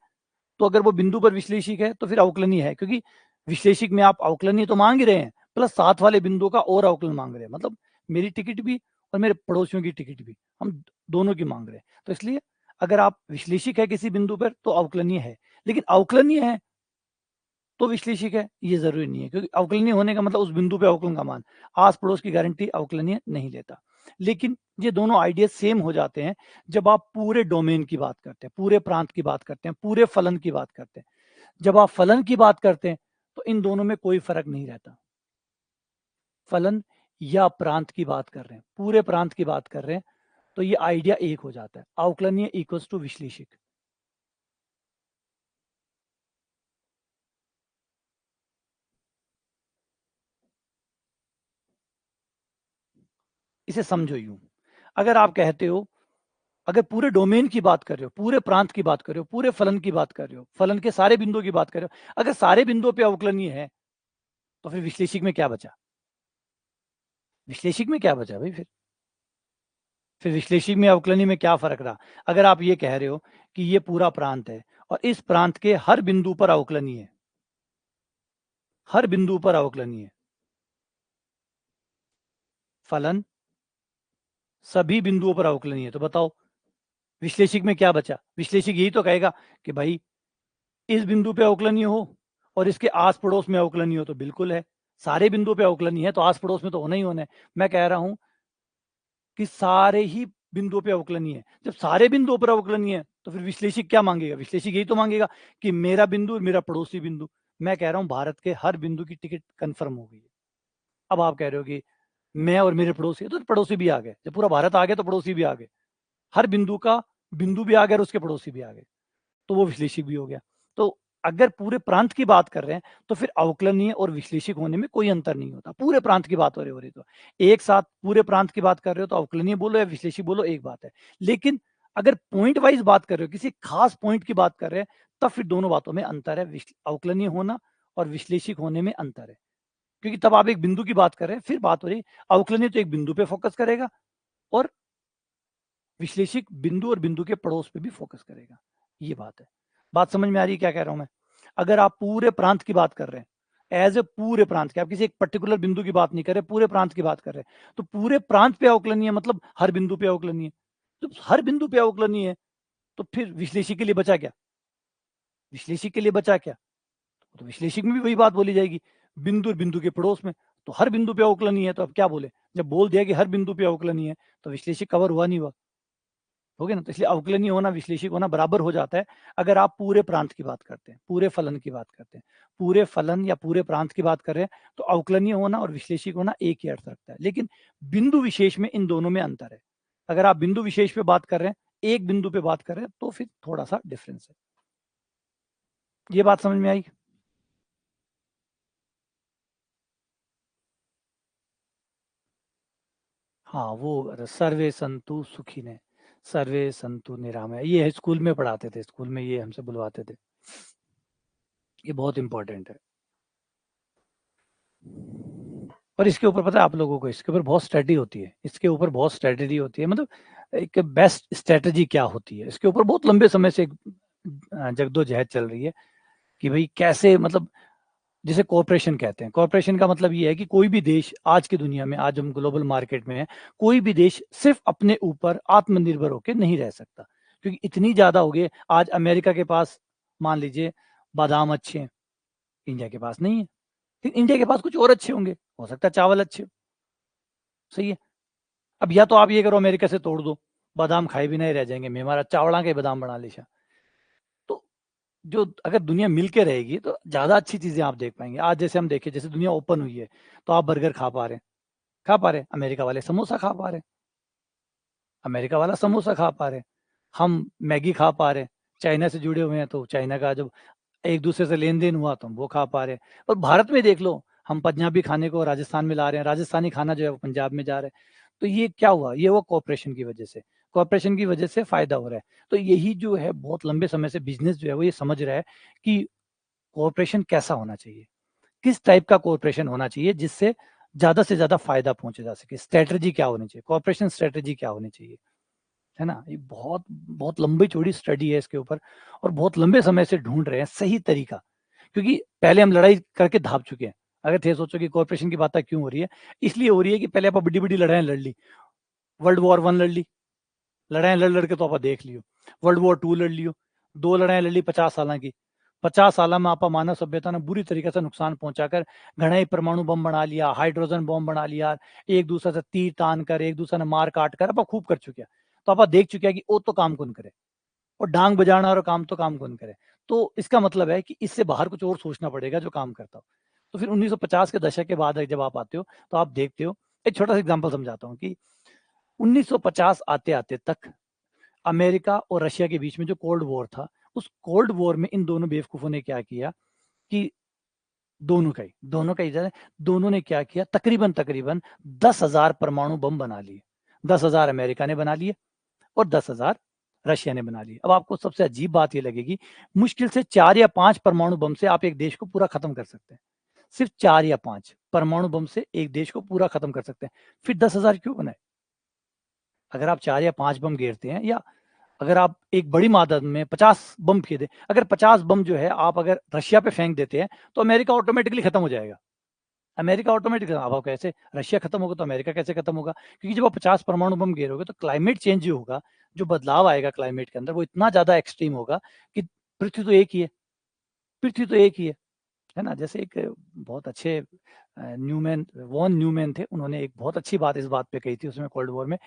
तो अगर वो बिंदु पर विश्लेषिक है तो फिर अवकलनीय है, क्योंकि विश्लेषिक में आप अवकलनीय तो मांग ही रहे हैं प्लस साथ वाले बिंदुओं का और अवकलन मांग रहे हैं, मतलब मेरी टिकट भी और मेरे पड़ोसियों की टिकट भी, हम दोनों की मांग रहे हैं। तो इसलिए अगर आप विश्लेषिक है किसी बिंदु पर तो अवकलनीय है, लेकिन अवकलनीय है तो विश्लेषिक है ये जरूरी नहीं है, क्योंकि अवकलनीय होने का मतलब उस बिंदु पे अवकलन का मान, आस पड़ोस की गारंटी अवकलनीय नहीं लेता। लेकिन ये दोनों आइडिया सेम हो जाते हैं जब आप पूरे डोमेन की बात करते हैं, पूरे प्रांत की बात करते हैं, पूरे फलन की बात करते हैं। जब आप फलन की बात करते हैं तो इन दोनों में कोई फर्क नहीं रहता। फलन या प्रांत की बात कर रहे हैं, पूरे प्रांत की बात कर रहे हैं, तो ये आइडिया एक हो जाता है, अवकलनीय इक्वल्स टू विश्लेषिक। इसे समझो यूं, अगर आप कहते हो, अगर पूरे डोमेन की बात कर रहे हो, पूरे प्रांत की बात कर रहे हो, पूरे फलन की बात कर रहे हो, फलन के सारे बिंदुओं की बात कर रहे हो, अगर सारे बिंदुओं पे अवकलनीय है तो फिर विश्लेषिक में क्या बचा? विश्लेषिक में क्या बचा भाई? फिर विश्लेषिक में अवकलनीय में क्या फर्क रहा? अगर आप ये कह रहे हो कि ये पूरा प्रांत है और इस प्रांत के हर बिंदु पर अवकलनीय है, हर बिंदु पर अवकलनीय है, फलन सभी बिंदुओं पर अवकलनीय है, तो बताओ विश्लेषिक में क्या बचा? विश्लेषिक यही तो कहेगा कि भाई इस बिंदु पे अवकलनीय हो और इसके आस पड़ोस में अवकलनीय हो, तो बिल्कुल है। सारे बिंदुओं पे अवकलनीय है तो आस पड़ोस में तो होना ही होना है। मैं कह रहा हूं कि सारे ही बिंदुओं पे अवकलनीय है। जब सारे बिंदुओं पर अवकलनीय है तो फिर विश्लेषक क्या मांगेगा? विश्लेषक यही तो मांगेगा कि मेरा बिंदु और मेरा पड़ोसी बिंदु। मैं कह रहा हूं भारत के हर बिंदु की टिकट कंफर्म हो गई है। अब आप कह रहे हो कि मैं और मेरे पड़ोसी, तो पड़ोसी भी आ गए। जब पूरा भारत आ गया तो पड़ोसी भी आ गए। हर बिंदु का बिंदु भी आ गया और उसके पड़ोसी भी आ गए, तो वो विश्लेषक भी हो गया। तो अगर पूरे प्रांत की बात कर रहे हैं तो फिर अवकलनीय और विश्लेषक होने में कोई अंतर नहीं होता। पूरे प्रांत की बात हो रही तो एक साथ पूरे प्रांत की बात कर रहे हो तो अवकलनीय बोलो या विश्लेषक बोलो, एक बात है। लेकिन अगर पॉइंट वाइज बात कर रहे हो, किसी खास पॉइंट की बात कर रहे हैं, तब फिर दोनों बातों में अंतर है। अवकलनीय होना और विश्लेषक होने में अंतर है, क्योंकि तब आप एक बिंदु की बात कर रहे हैं। फिर बात हो रही अवकलनीय तो एक बिंदु पे फोकस करेगा और विश्लेषक बिंदु और बिंदु के पड़ोस पे भी फोकस करेगा। ये बात है। बात समझ में आ रही है क्या कह रहा हूं मैं? अगर आप पूरे प्रांत की बात कर रहे हैं, एज ए पूरे प्रांत की, आप किसी एक पर्टिकुलर बिंदु की बात नहीं कर रहे, पूरे प्रांत की बात कर रहे हैं, तो पूरे प्रांत पे अवकलनीय मतलब हर बिंदु पे अवकलनीय। तो हर बिंदु पे अवकलनीय है तो फिर विश्लेषक के लिए बचा क्या? विश्लेषक के लिए बचा क्या? तो विश्लेषक में भी वही बात बोली जाएगी, बिंदु और बिंदु के पड़ोस में। तो हर बिंदु पे अवकलनीय है, तो अब क्या बोले? जब बोल दिया कि हर बिंदु पे अवकलनीय है तो विश्लेषक कवर हुआ नहीं हुआ? हो गया ना? तो इसलिए अवकलनीय होना विश्लेषक होना बराबर हो जाता है अगर आप पूरे प्रांत की बात करते हैं, पूरे फलन की बात करते हैं। पूरे फलन या पूरे प्रांत की बात कर रहे हैं तो अवकलनीय होना और विश्लेषक होना एक ही अर्थ रखता है। लेकिन बिंदु विशेष में इन दोनों में अंतर है। अगर आप बिंदु विशेष पे बात कर रहे हैं, एक बिंदु पे बात कर रहे हैं, तो फिर थोड़ा सा डिफरेंस है। ये बात समझ में आई? हाँ, वो सर्वे संतु सुखी ने, सर्वे संतु निरामय, ये स्कूल में पढ़ाते थे, स्कूल में ये हमसे बुलवाते थे। ये बहुत इंपॉर्टेंट है। और इसके ऊपर पता है आप लोगों को, इसके ऊपर बहुत स्ट्रेटजी होती है, इसके ऊपर बहुत स्ट्रेटजी होती है। मतलब एक बेस्ट स्ट्रेटजी क्या होती है, इसके ऊपर बहुत लंबे समय से एक जगदोजहद चल रही है कि भाई कैसे, मतलब जिसे कॉरपोरेशन कहते हैं। कॉरपोरेशन का मतलब ये है कि कोई भी देश आज की दुनिया में, आज हम ग्लोबल मार्केट में हैं, कोई भी देश सिर्फ अपने ऊपर आत्मनिर्भर होकर नहीं रह सकता, क्योंकि इतनी ज्यादा हो गई। आज अमेरिका के पास मान लीजिए बादाम अच्छे हैं, इंडिया के पास नहीं है। लेकिन इंडिया के पास कुछ और अच्छे होंगे, हो सकता है चावल अच्छे हो। सही है। अब या तो आप ये करो, अमेरिका से तोड़ दो, बादाम खाए भी नहीं रह जाएंगे, मैं हमारा चावड़ा के बादाम बना लेशा। तो जो अगर दुनिया मिल के रहेगी तो ज्यादा अच्छी चीजें आप देख पाएंगे। आज जैसे हम देखें, जैसे दुनिया ओपन हुई है तो आप बर्गर खा पा रहे हैं, खा पा रहे हैं, अमेरिका वाले समोसा खा पा रहे हैं, अमेरिका वाला समोसा खा पा रहे हैं, हम मैगी खा पा रहे हैं, चाइना से जुड़े हुए हैं तो चाइना का जब एक दूसरे से लेन देन हुआ तो हम वो खा पा रहे हैं। और भारत में देख लो, हम पंजाबी खाने को राजस्थान में ला रहे हैं, राजस्थानी खाना जो है वो पंजाब में जा रहा है। तो ये क्या हुआ? ये वो कॉपरेशन की वजह से, कॉपरेशन की वजह से फायदा हो रहा है। तो यही जो है बहुत लंबे समय से बिजनेस जो है वो ये समझ रहा है कि कॉपरेशन कैसा होना चाहिए, किस टाइप का कॉपरेशन होना चाहिए जिससे ज्यादा से ज्यादा फायदा पहुंचे जा सके। स्ट्रेटजी क्या होनी चाहिए, कॉपरेशन स्ट्रेटजी क्या होनी चाहिए, है ना? ये बहुत बहुत लंबी चौड़ी स्टडी है इसके ऊपर, और बहुत लंबे समय से ढूंढ रहे हैं सही तरीका। क्योंकि पहले हम लड़ाई करके धाप चुके हैं। अगर थे सोचो कि कॉर्पोरेशन की बात क्यों हो रही है, इसलिए हो रही है कि पहले आप बड़ी बड़ी लड़ाई लड़ ली, वर्ल्ड वॉर 1 लड़ ली, लड़ाई लड़ लड़ के तो आप देख लियो, वर्ल्ड वॉर 2 लड़ लियो, 2 लड़ाई लड़ ली 50 साल की। 50 साल में आप मानव सभ्यता ने बुरी तरीके से नुकसान पहुंचाकर घना ही परमाणु बम बना लिया, हाइड्रोजन बम बना लिया, एक दूसरे से तीर तान कर, एक दूसरे ने मार काट कर आप खूब कर चुके हैं। तो आप देख चुके हैं कि वो तो काम कौन करे, और डांग बजाना और काम तो काम कौन करे। तो इसका मतलब है कि इससे बाहर कुछ और सोचना पड़ेगा जो काम करता हो। तो फिर 1950 के दशक के बाद जब आप आते हो तो आप देखते हो, एक छोटा सा एग्जांपल समझाता हूँ कि 1950 आते आते तक अमेरिका और रशिया के बीच में जो कोल्ड वॉर था, उस कोल्ड वॉर में इन दोनों बेवकूफों ने क्या किया कि दोनों का ही दोनों ने क्या किया, तकरीबन तकरीबन 10,000 परमाणु बम बना लिए। 10,000 अमेरिका ने बना लिए और 10,000 रशिया ने बना लिए। अब आपको सबसे अजीब बात ये लगेगी, मुश्किल से 4 या 5 परमाणु बम से आप एक देश को पूरा खत्म कर सकते हैं। सिर्फ 4 या 5 परमाणु बम से एक देश को पूरा खत्म कर सकते हैं, फिर 10,000 क्यों बनाए? अगर आप 4 या 5 बम गिरते हैं, या अगर आप एक बड़ी मात्रा में 50 बम फेंक, अगर 50 बम जो है आप अगर रशिया पे फेंक देते हैं तो अमेरिका ऑटोमेटिकली खत्म हो जाएगा। अमेरिका ऑटोमेटिक, अब कैसे रशिया खत्म होगा तो अमेरिका कैसे खत्म होगा? क्योंकि जब आप 50 परमाणु बम गिरोगे तो क्लाइमेट चेंज जो होगा, जो बदलाव आएगा क्लाइमेट के अंदर, वो इतना ज्यादा एक्सट्रीम होगा कि पृथ्वी तो एक ही है, पृथ्वी तो एक ही है ना? जैसे एक बहुत अच्छे न्यूमैन, वॉन न्यूमैन थे, उन्होंने एक बहुत अच्छी बात इस बात पे कही थी उसमें, कोल्ड वॉर में,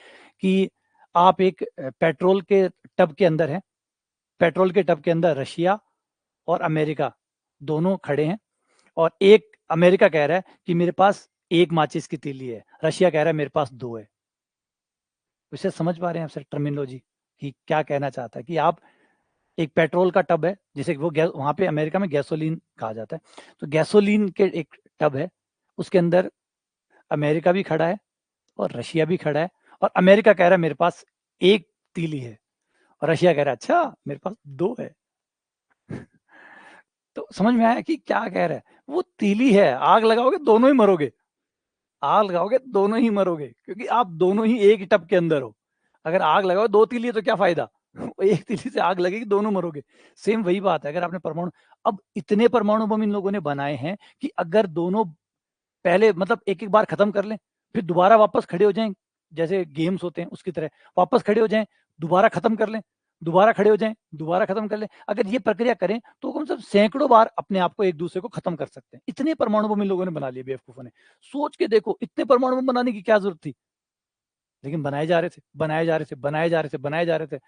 कि आप एक पेट्रोल के टब के अंदर हैं, पेट्रोल के टब के अंदर रशिया और अमेरिका दोनों खड़े हैं, और एक अमेरिका कह रहा है कि मेरे पास एक माचिस की तीली है, रशिया कह रहा है मेरे पास दो है। इसे समझ पा रहे हैं आप सर टर्मिनोलॉजी कि क्या कहना चाहता है? कि आप एक पेट्रोल का टब है, जिसे वो वहां पे अमेरिका में गैसोलीन कहा जाता है, तो गैसोलीन के एक टब है, उसके अंदर अमेरिका भी खड़ा है और रशिया भी खड़ा है, और अमेरिका कह रहा है मेरे पास एक तीली है, और रशिया कह रहा है अच्छा मेरे पास दो है। तो समझ में आया कि क्या कह रहा है? वो तीली है, आग लगाओगे दोनों ही मरोगे, आग लगाओगे दोनों ही मरोगे, क्योंकि आप दोनों ही एक टब के अंदर हो। अगर आग लगाओ दो तीली है तो क्या फायदा? एक तीली से आग लगेगी, दोनों मरोगे। सेम वही बात है, अगर आपने परमाणु, अब इतने परमाणु बम इन लोगों ने बनाए हैं कि अगर दोनों पहले मतलब एक एक बार खत्म कर लें, फिर दोबारा वापस खड़े हो जाएं, जैसे गेम्स होते हैं उसकी तरह वापस खड़े हो जाएं, दोबारा खत्म कर लें, दोबारा खड़े हो जाएं, दोबारा खत्म कर लें, अगर ये प्रक्रिया करें तो कम से कम सैकड़ों बार अपने आप को एक दूसरे को खत्म कर सकते हैं। इतने परमाणु बम इन लोगों ने बना लिए बेवकूफों ने। सोच के देखो, इतने परमाणु बम बनाने की क्या जरूरत थी? लेकिन बनाए जा रहे थे, बनाए जा रहे थे, बनाए जा रहे थे, बनाए जा रहे थे।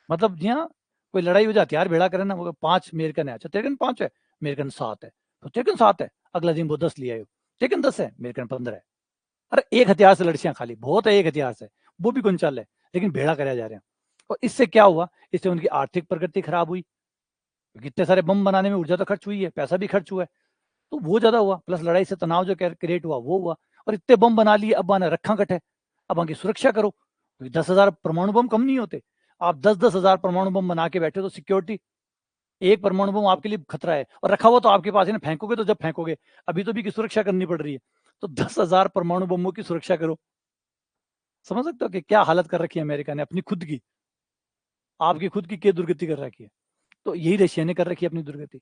मतलब जी हाँ, कोई लड़ाई हो जाती है, यार भेड़ा करे ना, वो 5 अमेरिकन है, अच्छा तेरे कन 5 है, मेरे कन 7 है, तो तेरे कन 7 है, अगला दिन वो 10 ले आए, तेरे कन 10 है, मेरे कन 15 है। अरे एक हथियार से लड़कियां खाली बहुत है, एक हथियार से, वो भी कुंचल है, लेकिन भेड़ा कराया जा रहे हैं। और इससे क्या हुआ? इससे उनकी आर्थिक प्रगति खराब हुई, क्योंकि इतने सारे बम बनाने में ऊर्जा तो खर्च हुई है, पैसा भी खर्च हुआ है, तो वो ज्यादा हुआ, प्लस लड़ाई से तनाव जो क्रिएट हुआ वो हुआ। और इतने बम बना लिए, अब आना रखा कट है, अब आगे सुरक्षा करो, क्योंकि 10,000 परमाणु बम कम नहीं होते। आप 10-10 हजार परमाणु बम बना के बैठे तो सिक्योरिटी, एक परमाणु बम आपके लिए खतरा है, और रखा हुआ तो आपके पास है ना, फेंकोगे तो जब फेंकोगे, अभी तो भी की सुरक्षा करनी पड़ रही है, तो 10,000 परमाणु बमों की सुरक्षा करो। समझ सकते हो कि क्या हालत कर रखी है अमेरिका ने अपनी खुद की, आपकी खुद की क्या दुर्गति कर रखी है। तो यही रशिया ने कर रखी है अपनी दुर्गति।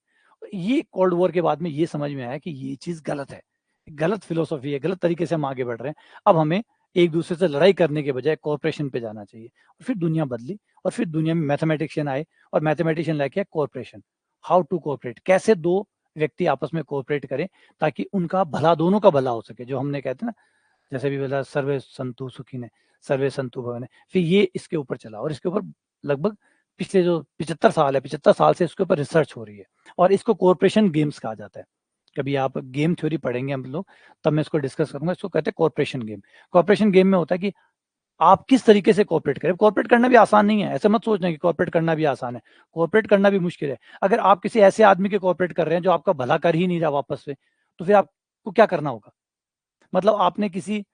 ये कोल्ड वॉर के बाद में ये समझ में आया कि ये चीज गलत है, गलत फिलोसॉफी है, गलत तरीके से हम आगे बढ़ रहे हैं। अब हमें एक दूसरे से लड़ाई करने के बजाय कॉर्पोरेशन पे जाना चाहिए। और फिर दुनिया बदली, और फिर दुनिया में मैथमेटिशियन आए, और मैथमेटिशियन लेके आए कॉर्पोरेशन, हाउ टू कोऑपरेट, कैसे दो व्यक्ति आपस में कोऑपरेट करें ताकि उनका भला, दोनों का भला हो सके, जो हमने कहते हैं ना, जैसे भी बोला सर्वे संतु सुखी ने, सर्वे संतु भवन, फिर ये इसके ऊपर चला, और इसके ऊपर लगभग पिछले जो 75 साल है, 75 साल से इसके ऊपर रिसर्च हो रही है, और इसको कॉर्पोरेशन गेम्स कहा जाता है। कभी आप गेम थ्योरी पढ़ेंगे हम लोग, तब मैं इसको डिस्कस करूंगा। इसको कहते हैं कॉर्पोरेशन गेम। कॉर्पोरेशन गेम में होता है कि आप किस तरीके से कॉर्पोरेट करें। कॉर्पोरेट करना भी आसान नहीं है, ऐसे मत सोचना कि कॉर्पोरेट करना भी आसान है, कॉर्पोरेट करना भी मुश्किल है। अगर आप किसी ऐसे आदमी के कॉर्पोरेट कर रहे हैं जो आपका भला कर ही नहीं रहा वापस से, तो फिर आपको क्या करना होगा? मतलब आपने किसी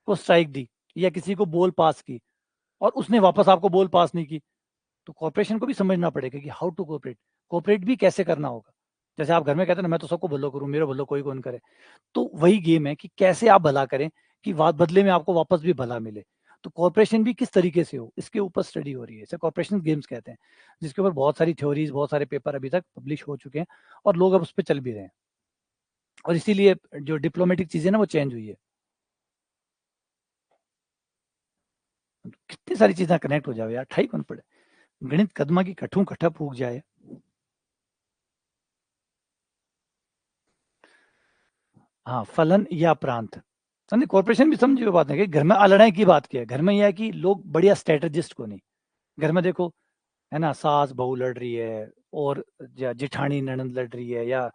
को स्ट्राइक दी, या किसी को बॉल पास की, और उसने वापस आपको बॉल पास नहीं की, तो कॉर्पोरेशन को भी समझना पड़ेगा कि हाउ टू कोऑपरेट, कोऑपरेट भी कैसे करना होगा। जैसे आप घर में कहते हैं ना, मैं तो सबको भलो करूं, मेरे भलो कोई कौन करे, तो वही गेम है कि कैसे आप भला करें कि बदले में आपको वापस भी भला मिले। तो कॉर्पोरेशन भी किस तरीके से हो, इसके ऊपर स्टडी हो रही है, इसे कॉर्पोरेशन गेम्स कहते हैं, जिसके ऊपर बहुत सारी थ्योरीज, बहुत सारे पेपर अभी तक पब्लिश हो चुके हैं, और लोग अब उस पर चल भी रहे हैं, और इसीलिए जो डिप्लोमेटिक चीजें ना वो चेंज हुई है। कितनी सारी चीजें कनेक्ट हो जाए यार, ठाई कौन पड़े, गणित कदमा की कठू कठा फूक जाए। हाँ, फलन या प्रांत, समझे, कॉर्पोरेशन भी समझिए बात है कि घर में लड़ाई की बात की है, घर में यह है कि लोग बढ़िया स्ट्रेटेजिस्ट को नहीं, घर में देखो है ना, सास बहू लड़ रही है, और जिठानी ननंद लड़ रही है, या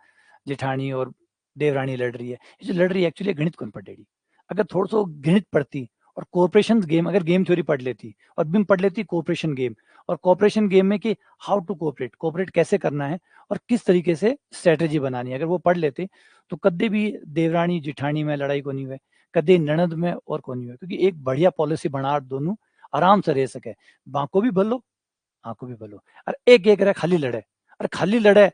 जिठानी और देवरानी लड़ रही है, ये जो लड़ रही है एक्चुअली गणित कौन पढ़ेगी? अगर थोड़ा सा गणित पढ़ती, और कोऑपरेशन गेम, अगर गेम थ्योरी पढ़ लेती, और बिम पढ़ लेती कोऑपरेशन गेम, और कोऑपरेशन गेम में कि हाउ टू कोऑपरेट, कोऑपरेट कैसे करना है, और किस तरीके से स्ट्रेटेजी बनानी है, अगर वो पढ़ लेते, तो कभी भी देवरानी जिठानी में लड़ाई को नहीं हुए, कभी ननद में और को नहीं हुए, क्योंकि एक बढ़िया पॉलिसी बना दोनों आराम से रह सके, बाको भी भलो आंखों भी भलो। अरे एक एक रहे खाली लड़े, अरे खाली लड़े,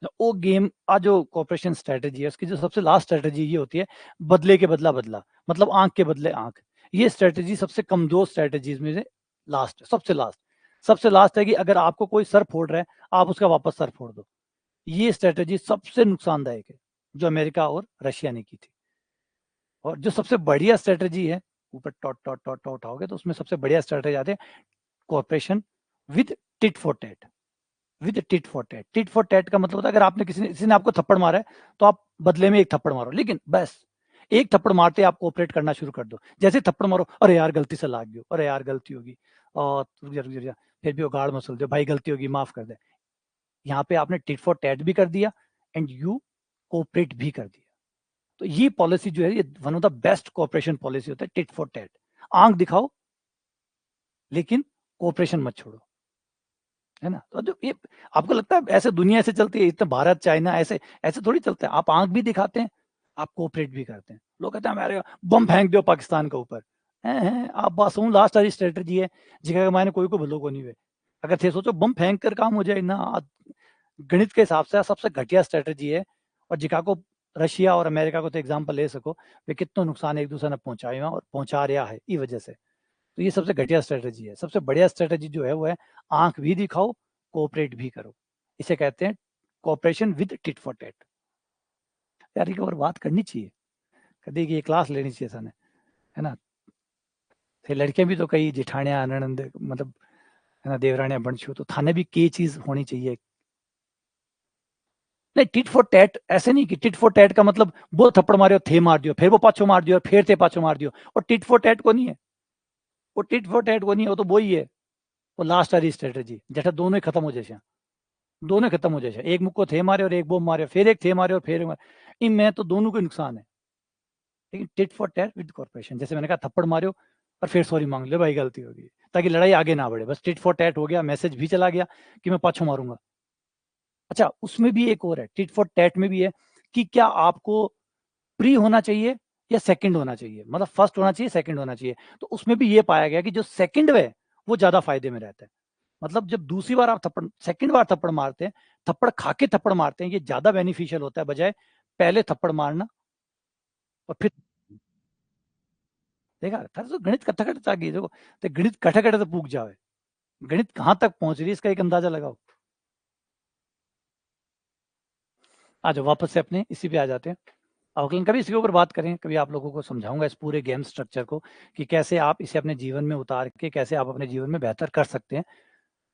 वो गेम आ जो कॉपरेशन स्ट्रेटेजी है, उसकी जो सबसे लास्ट स्ट्रेटेजी ये होती है, बदले के बदला बदला, मतलब आंख के बदले आंख। ये स्ट्रेटेजी सबसे कमजोर स्ट्रेटेजीज में से लास्ट, सबसे लास्ट है कि अगर आपको कोई सर फोड़ रहा है, आप उसका वापस सर फोड़ दो। ये स्ट्रेटेजी सबसे नुकसानदायक है, जो अमेरिका और रशिया ने की थी। और जो सबसे बढ़िया स्ट्रेटेजी है, ऊपर टॉट टॉट टॉट टॉट उठाओगे तो उसमें सबसे बढ़िया स्ट्रेटेजी आती है corporation with tit for tat. With tit for tat, tit for tat का मतलब होता है अगर आपने किसी ने आपको थप्पड़ मारा है, तो आप बदले में एक थप्पड़ मारो, लेकिन बस एक थप्पड़ मारते आप कोऑपरेट करना शुरू कर दो। जैसे थप्पड़ मारो, अरे यार गलती से लाग गयो, अरे यार गलती होगी, और फिर भी वो गाड़ मसल दो, भाई गलती होगी माफ कर दे। यहाँ पे आपने टिट फॉर टैट भी कर दिया एंड यू कोऑपरेट भी कर दिया। तो ये पॉलिसी जो है, ये one of the best cooperation policy होता है, टिट फॉर टैट। आंख दिखाओ लेकिन कोऑपरेशन मत छोड़ो, है ना। तो जो ये आपको लगता है ऐसे दुनिया ऐसे चलती है, इतना भारत चाइना ऐसे ऐसे थोड़ी चलते हैं। आप आंख भी दिखाते हैं, आप कोऑपरेट भी करते हैं। लोग कहते हैं हमारे बम फेंक दो पाकिस्तान के ऊपर, हैं आप बस हूँ लास्ट वाली स्ट्रेटजी है जिसका मैंने कोई को भलो को नहीं हुए। अगर थे सोचो बम फेंक कर काम हो जाए ना, गणित के हिसाब से सबसे घटिया स्ट्रेटजी है। और जिका को रशिया और अमेरिका को तो एग्जाम्पल ले सको, वे कितना नुकसान एक दूसरे ने पहुंचाए और पहुंचा रहा है ई वजह से। तो ये सबसे घटिया स्ट्रेटजी है। सबसे बढ़िया स्ट्रेटजी जो है वो है आंख भी दिखाओ, कोऑपरेट भी करो। इसे कहते हैं cooperation with tit for TET. यार एक और बात करनी चाहिए, कभी ये क्लास लेनी चाहिए सन, है ना। फिर लड़कियां भी तो कई जेठानियां ननंद मतलब, है ना, देवरानियां बन छो, तो थाने भी के चीज होनी चाहिए। नहीं टिट फॉर टैट ऐसे नहीं कि टिट फॉर टैट का मतलब वो थप्पड़ मारियो थे मार दियो, फिर वो पाछो मार दियो, फिर थे पाछो मार दियो। और टिट फॉर टैट को नहीं है, वो टिट फॉर टैट को नहीं है, वो तो वही है, वो लास्ट वाली स्ट्रेटेजी जेठा दोनों ही खत्म हो जाए, दोनों खत्म हो जाए। एक मुक्को थे मारे और एक बम मारे, फिर एक थे मारे और फिर इनमें तो दोनों को नुकसान है। लेकिन tit for TET with corporation, जैसे मैंने कहा थप्पड़ मारो और फिर सॉरी मांग लो, भाई गलती होगी, ताकि लड़ाई आगे ना बढ़े। बस टिट फॉर टैट हो गया, मैसेज भी चला गया कि मैं पाछो मारूंगा। अच्छा उसमें भी एक और है, टिट फॉर टैट में भी है कि क्या आपको प्री होना चाहिए या सेकंड होना चाहिए, मतलब फर्स्ट होना चाहिए सेकंड होना चाहिए। तो उसमें भी ये पाया गया कि जो सेकंड है वो ज्यादा फायदे में रहता है। मतलब जब दूसरी बार आप थप्पड़ सेकंड बार थप्पड़ मारते हैं, थप्पड़ खा के थप्पड़ मारते हैं, ये ज्यादा बेनिफिशियल होता है बजाय पहले थप्पड़ मारना और फिर। देखा था तो गणित कट्ठा कट्ठा गई देखो, तो गणित कट्ठा कट्ठा तो पूग जावे, गणित कहाँ तक पहुंच रही है इसका एक अंदाजा लगाओ। आ जाओ वापस से अपने इसी पे आ जाते हैं अवकलन। कभी इसके ऊपर बात करें, कभी आप लोगों को समझाऊंगा इस पूरे गेम स्ट्रक्चर को कि कैसे आप इसे अपने जीवन में उतार के कैसे आप अपने जीवन में बेहतर कर सकते हैं।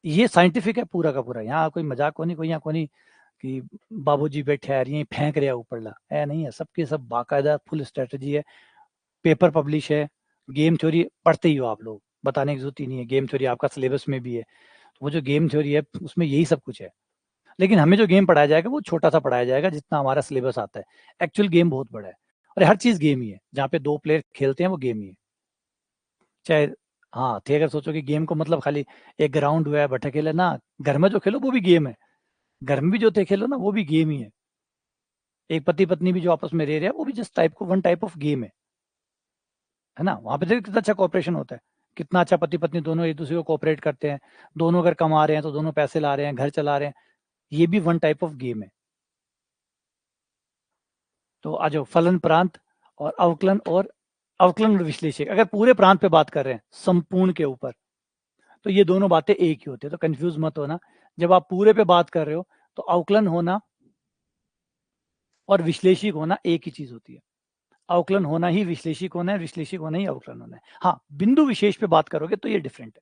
ये साइंटिफिक है पूरा का पूरा, यहाँ कोई मजाक को नहीं, कोई यहाँ को नहीं कि बाबूजी बैठे आ रही है फेंक रहे ऊपर ला, है नहीं है। सबके सब बाकायदा फुल स्ट्रेटजी है, पेपर पब्लिश है। गेम थ्योरी पढ़ते ही हो आप लोग, बताने की जरूरत ही नहीं है, गेम थ्योरी आपका सिलेबस में भी है। तो वो जो गेम थ्योरी है उसमें यही सब कुछ है। लेकिन हमें जो गेम पढ़ाया जाएगा वो छोटा सा पढ़ाया जाएगा जितना हमारा सिलेबस आता है। एक्चुअल गेम बहुत बड़ा है और हर चीज गेम ही है, जहाँ पे दो प्लेयर खेलते हैं वो गेम ही है। चाहे हाँ थे, अगर सोचो कि गेम को मतलब खाली एक ग्राउंड हुआ है बट्टे खेले ना, घर में जो खेलो वो भी गेम है, घर में भी जो थे खेलो ना वो भी गेम ही है। एक पति पत्नी भी जो आपस में रह रहे हैं वो भी जस्ट टाइप को वन टाइप ऑफ गेम है ना। वहां पे देखो कितना अच्छा कॉपरेशन होता है, कितना अच्छा पति पत्नी दोनों एक दूसरे को कोऑपरेट करते हैं। दोनों अगर कमा रहे हैं तो दोनों पैसे ला रहे हैं, घर चला रहे हैं, ये भी वन टाइप ऑफ गेम है। तो आ जाओ फलन प्रांत और अवकलन और अवकलन विश्लेषक। अगर पूरे प्रांत पे बात कर रहे हैं संपूर्ण के ऊपर, तो ये दोनों बातें एक ही होती है, तो कंफ्यूज मत होना। जब आप पूरे पे बात कर रहे हो तो अवकलन होना और विश्लेषिक होना एक ही चीज होती है। अवकलन होना ही विश्लेषिक होना है, विश्लेषिक होना ही अवकलन होना है। हाँ बिंदु विशेष पे बात करोगे तो ये डिफरेंट है।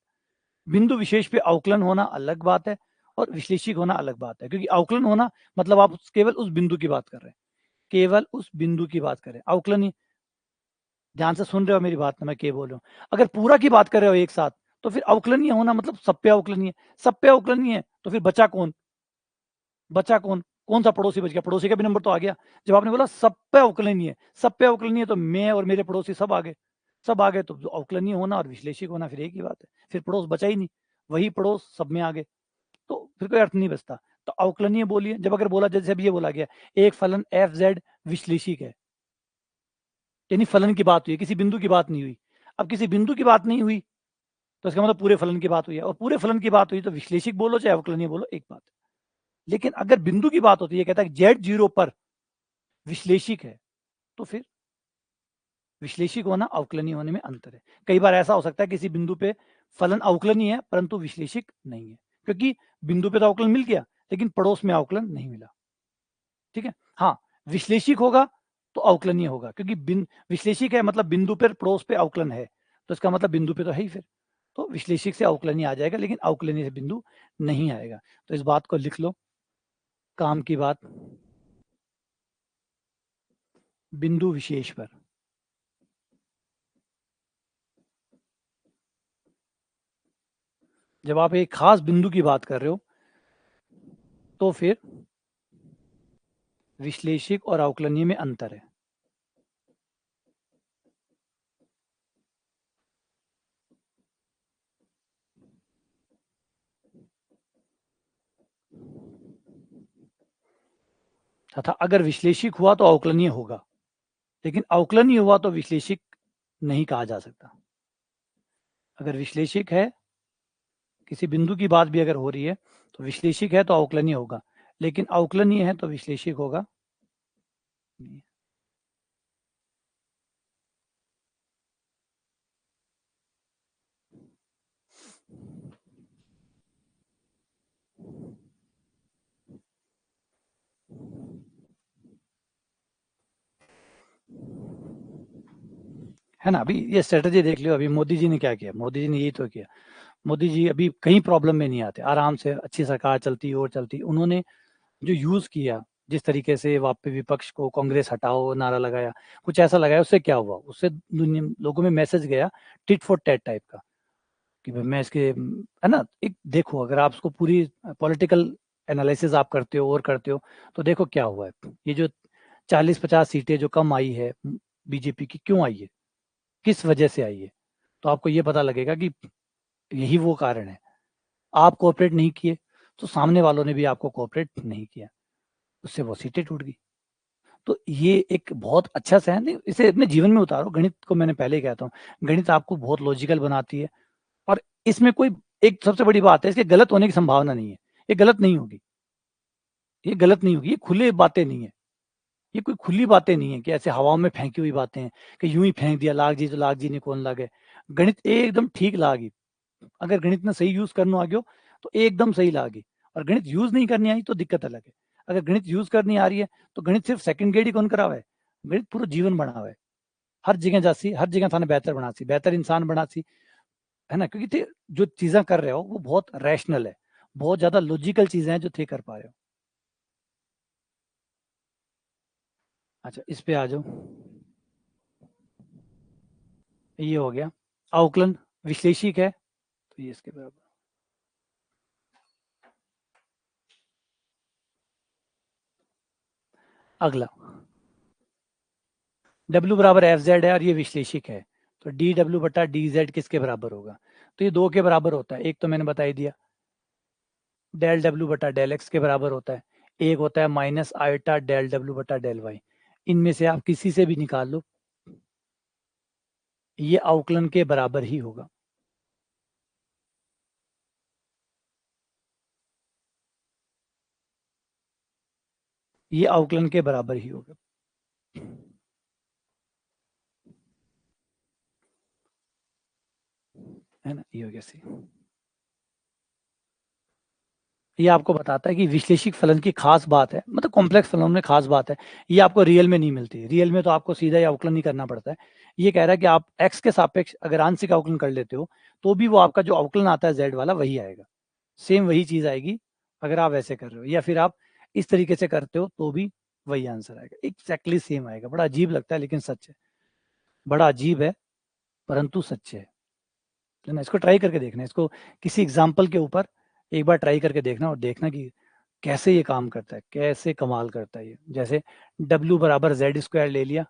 बिंदु विशेष पे अवकलन होना अलग बात है और विश्लेषिक होना अलग बात है। क्योंकि अवकलन होना मतलब आप केवल उस बिंदु की बात कर रहे हैं, केवल उस बिंदु की बात करें। अवकलन ध्यान से सुन रहे हो मेरी बात, मैं क्या बोल रहा हूँ। अगर पूरा की बात कर रहे हो एक साथ तो फिर अवकलनीय होना मतलब सब पे अवकलनीय है। सब पे अवकलनीय है तो फिर बचा कौन, बचा कौन, कौन सा पड़ोसी बच गया, पड़ोसी का भी नंबर तो आ गया। जब आपने बोला सब पे अवकलनीय है, सब पे अवकलनीय है तो मैं और मेरे पड़ोसी सब आ गए, सब आ गए। तो अवकलनीय होना और विश्लेषिक होना फिर एक ही बात है, फिर पड़ोस बचा ही नहीं, वही पड़ोस सब में आ गए, तो फिर कोई अर्थ नहीं बचता। तो अवकलनीय बोलिए जब अगर बोला, जैसे अब ये बोला गया एक फलन एफ जेड विश्लेषिक है, यानी फलन की बात हुई, किसी बिंदु की बात नहीं हुई। अब किसी बिंदु की बात नहीं हुई तो इसका मतलब पूरे फलन की बात हुई है, और पूरे फलन की बात हुई तो विश्लेषिक बोलो चाहे अवकलनीय बोलो एक बात है। लेकिन अगर बिंदु की बात होती है, कहता है जेड जीरो पर विश्लेषिक है, तो फिर विश्लेषिक होना अवकलनीय होने में अंतर है। कई बार ऐसा हो सकता है किसी बिंदु पे फलन अवकलनीय है परंतु विश्लेषिक नहीं है, क्योंकि बिंदु पे तो अवकलन मिल गया लेकिन पड़ोस में अवकलन नहीं मिला। ठीक है, हाँ विश्लेषिक होगा तो अवकलनीय होगा, क्योंकि विश्लेषिक है मतलब बिंदु पर पड़ोस पे अवकलन है, तो इसका मतलब बिंदु पे तो है ही फिर। तो विश्लेषिक से अवकलनीय आ जाएगा लेकिन अवकलनीय से बिंदु नहीं आएगा। तो इस बात को लिख लो, काम की बात, बिंदु विशेष पर जब आप एक खास बिंदु की बात कर रहे हो तो फिर विश्लेषिक और अवकलनीय में अंतर है। तथा अगर विश्लेषिक हुआ तो अवकलनीय होगा, लेकिन अवकलनीय हुआ तो विश्लेषिक नहीं कहा जा सकता। अगर विश्लेषिक है, किसी बिंदु की बात भी अगर हो रही है तो विश्लेषिक है तो अवकलनीय होगा, लेकिन अवकलनीय है तो विश्लेषिक होगा। है ना, अभी ये स्ट्रेटजी देख लियो, अभी मोदी जी ने क्या किया, मोदी जी ने यही तो किया। मोदी जी अभी कहीं प्रॉब्लम में नहीं आते, आराम से अच्छी सरकार चलती और चलती। उन्होंने जो यूज किया, जिस तरीके से वहाँ पे विपक्ष को कांग्रेस हटाओ नारा लगाया, कुछ ऐसा लगाया, उससे क्या हुआ, उससे दुनिया लोगों में मैसेज गया टिट फॉर टैट टाइप का, कि भाई मैं इसके, है ना। एक देखो, अगर आप उसको पूरी पॉलिटिकल एनालिसिस आप करते हो और करते हो तो देखो क्या हुआ है। ये जो 40-50 सीटें जो कम आई है बीजेपी की, क्यों आई है, किस वजह से आई है, तो आपको ये पता लगेगा कि यही वो कारण है। आप कोऑपरेट नहीं किए तो सामने वालों ने भी आपको कोऑपरेट नहीं किया, उससे वो सीटें टूट गई। तो ये एक बहुत अच्छा साइन है, इसे अपने जीवन में उतारो। गणित को मैंने पहले ही कहता हूँ, गणित आपको बहुत लॉजिकल बनाती है, और इसमें कोई एक सबसे बड़ी बात है, इसके गलत होने की संभावना नहीं है। ये गलत नहीं होगी, ये गलत नहीं होगी, ये खुले बातें नहीं है, ये कोई खुली बातें नहीं है कि ऐसे हवाओं में फेंकी हुई बातें हैं कि यूं ही फेंक दिया, लाग जी तो लाग जी ने कौन लागे। गणित एकदम ठीक लागी, अगर गणित ने सही यूज करना आ गयो तो एकदम सही लागी, और गणित यूज नहीं करनी आई तो दिक्कत अलग है। अगर गणित यूज करनी आ रही है तो गणित सिर्फ सेकंड ग्रेड ही कौन करा हुआ है, गणित पूरा जीवन बना हुआ है। हर जगह जासी, हर जगह थाने बेहतर बनासी, बेहतर इंसान बनासी, है ना, क्योंकि जो चीजें कर रहे हो वो बहुत रैशनल है, बहुत ज्यादा लॉजिकल चीजें हैं जो थे कर पा रहे हो। अच्छा, इस पे आ जाओ। ये हो गया अवकलन, विश्लेषिक है तो ये इसके बराबर। अगला W बराबर एफ जेड है और ये विश्लेषिक है, तो डी डब्ल्यू बटा डी जेड किसके बराबर होगा, तो ये दो के बराबर होता है। एक तो मैंने बता ही दिया, डेल डब्ल्यू बटा डेल एक्स के बराबर होता है। एक होता है माइनस आइटा डेल डब्ल्यू बटा डेल वाई। इनमें से आप किसी से भी निकाल लो, ये अवकलन के बराबर ही होगा। ये अवकलन के बराबर ही होगा, है ना, ये हो गया सी। ये आपको बताता है कि विश्लेषिक फलन की खास बात है, मतलब कॉम्प्लेक्स फलन में खास बात है, ये आपको रियल में नहीं मिलती। रियल में तो आपको सीधा ही अवकलन ही करना पड़ता है। ये कह रहा है कि आप एक्स के सापेक्ष अगर आंशिक अवकलन कर लेते हो तो भी वो आपका जो अवकलन आता है जेड वाला वही आएगा, सेम वही चीज आएगी। अगर आप ऐसे कर रहे हो या फिर आप इस तरीके से करते हो तो भी वही आंसर आएगा, एक्जैक्टली सेम आएगा। बड़ा अजीब लगता है लेकिन सच है, बड़ा अजीब है परंतु सच है ना। इसको ट्राई करके देखना, इसको किसी एग्जाम्पल के ऊपर एक बार ट्राई करके देखना, और देखना कि कैसे ये काम करता है, कैसे कमाल करता है ये। जैसे W बराबर जेड स्क्वायर ले लिया,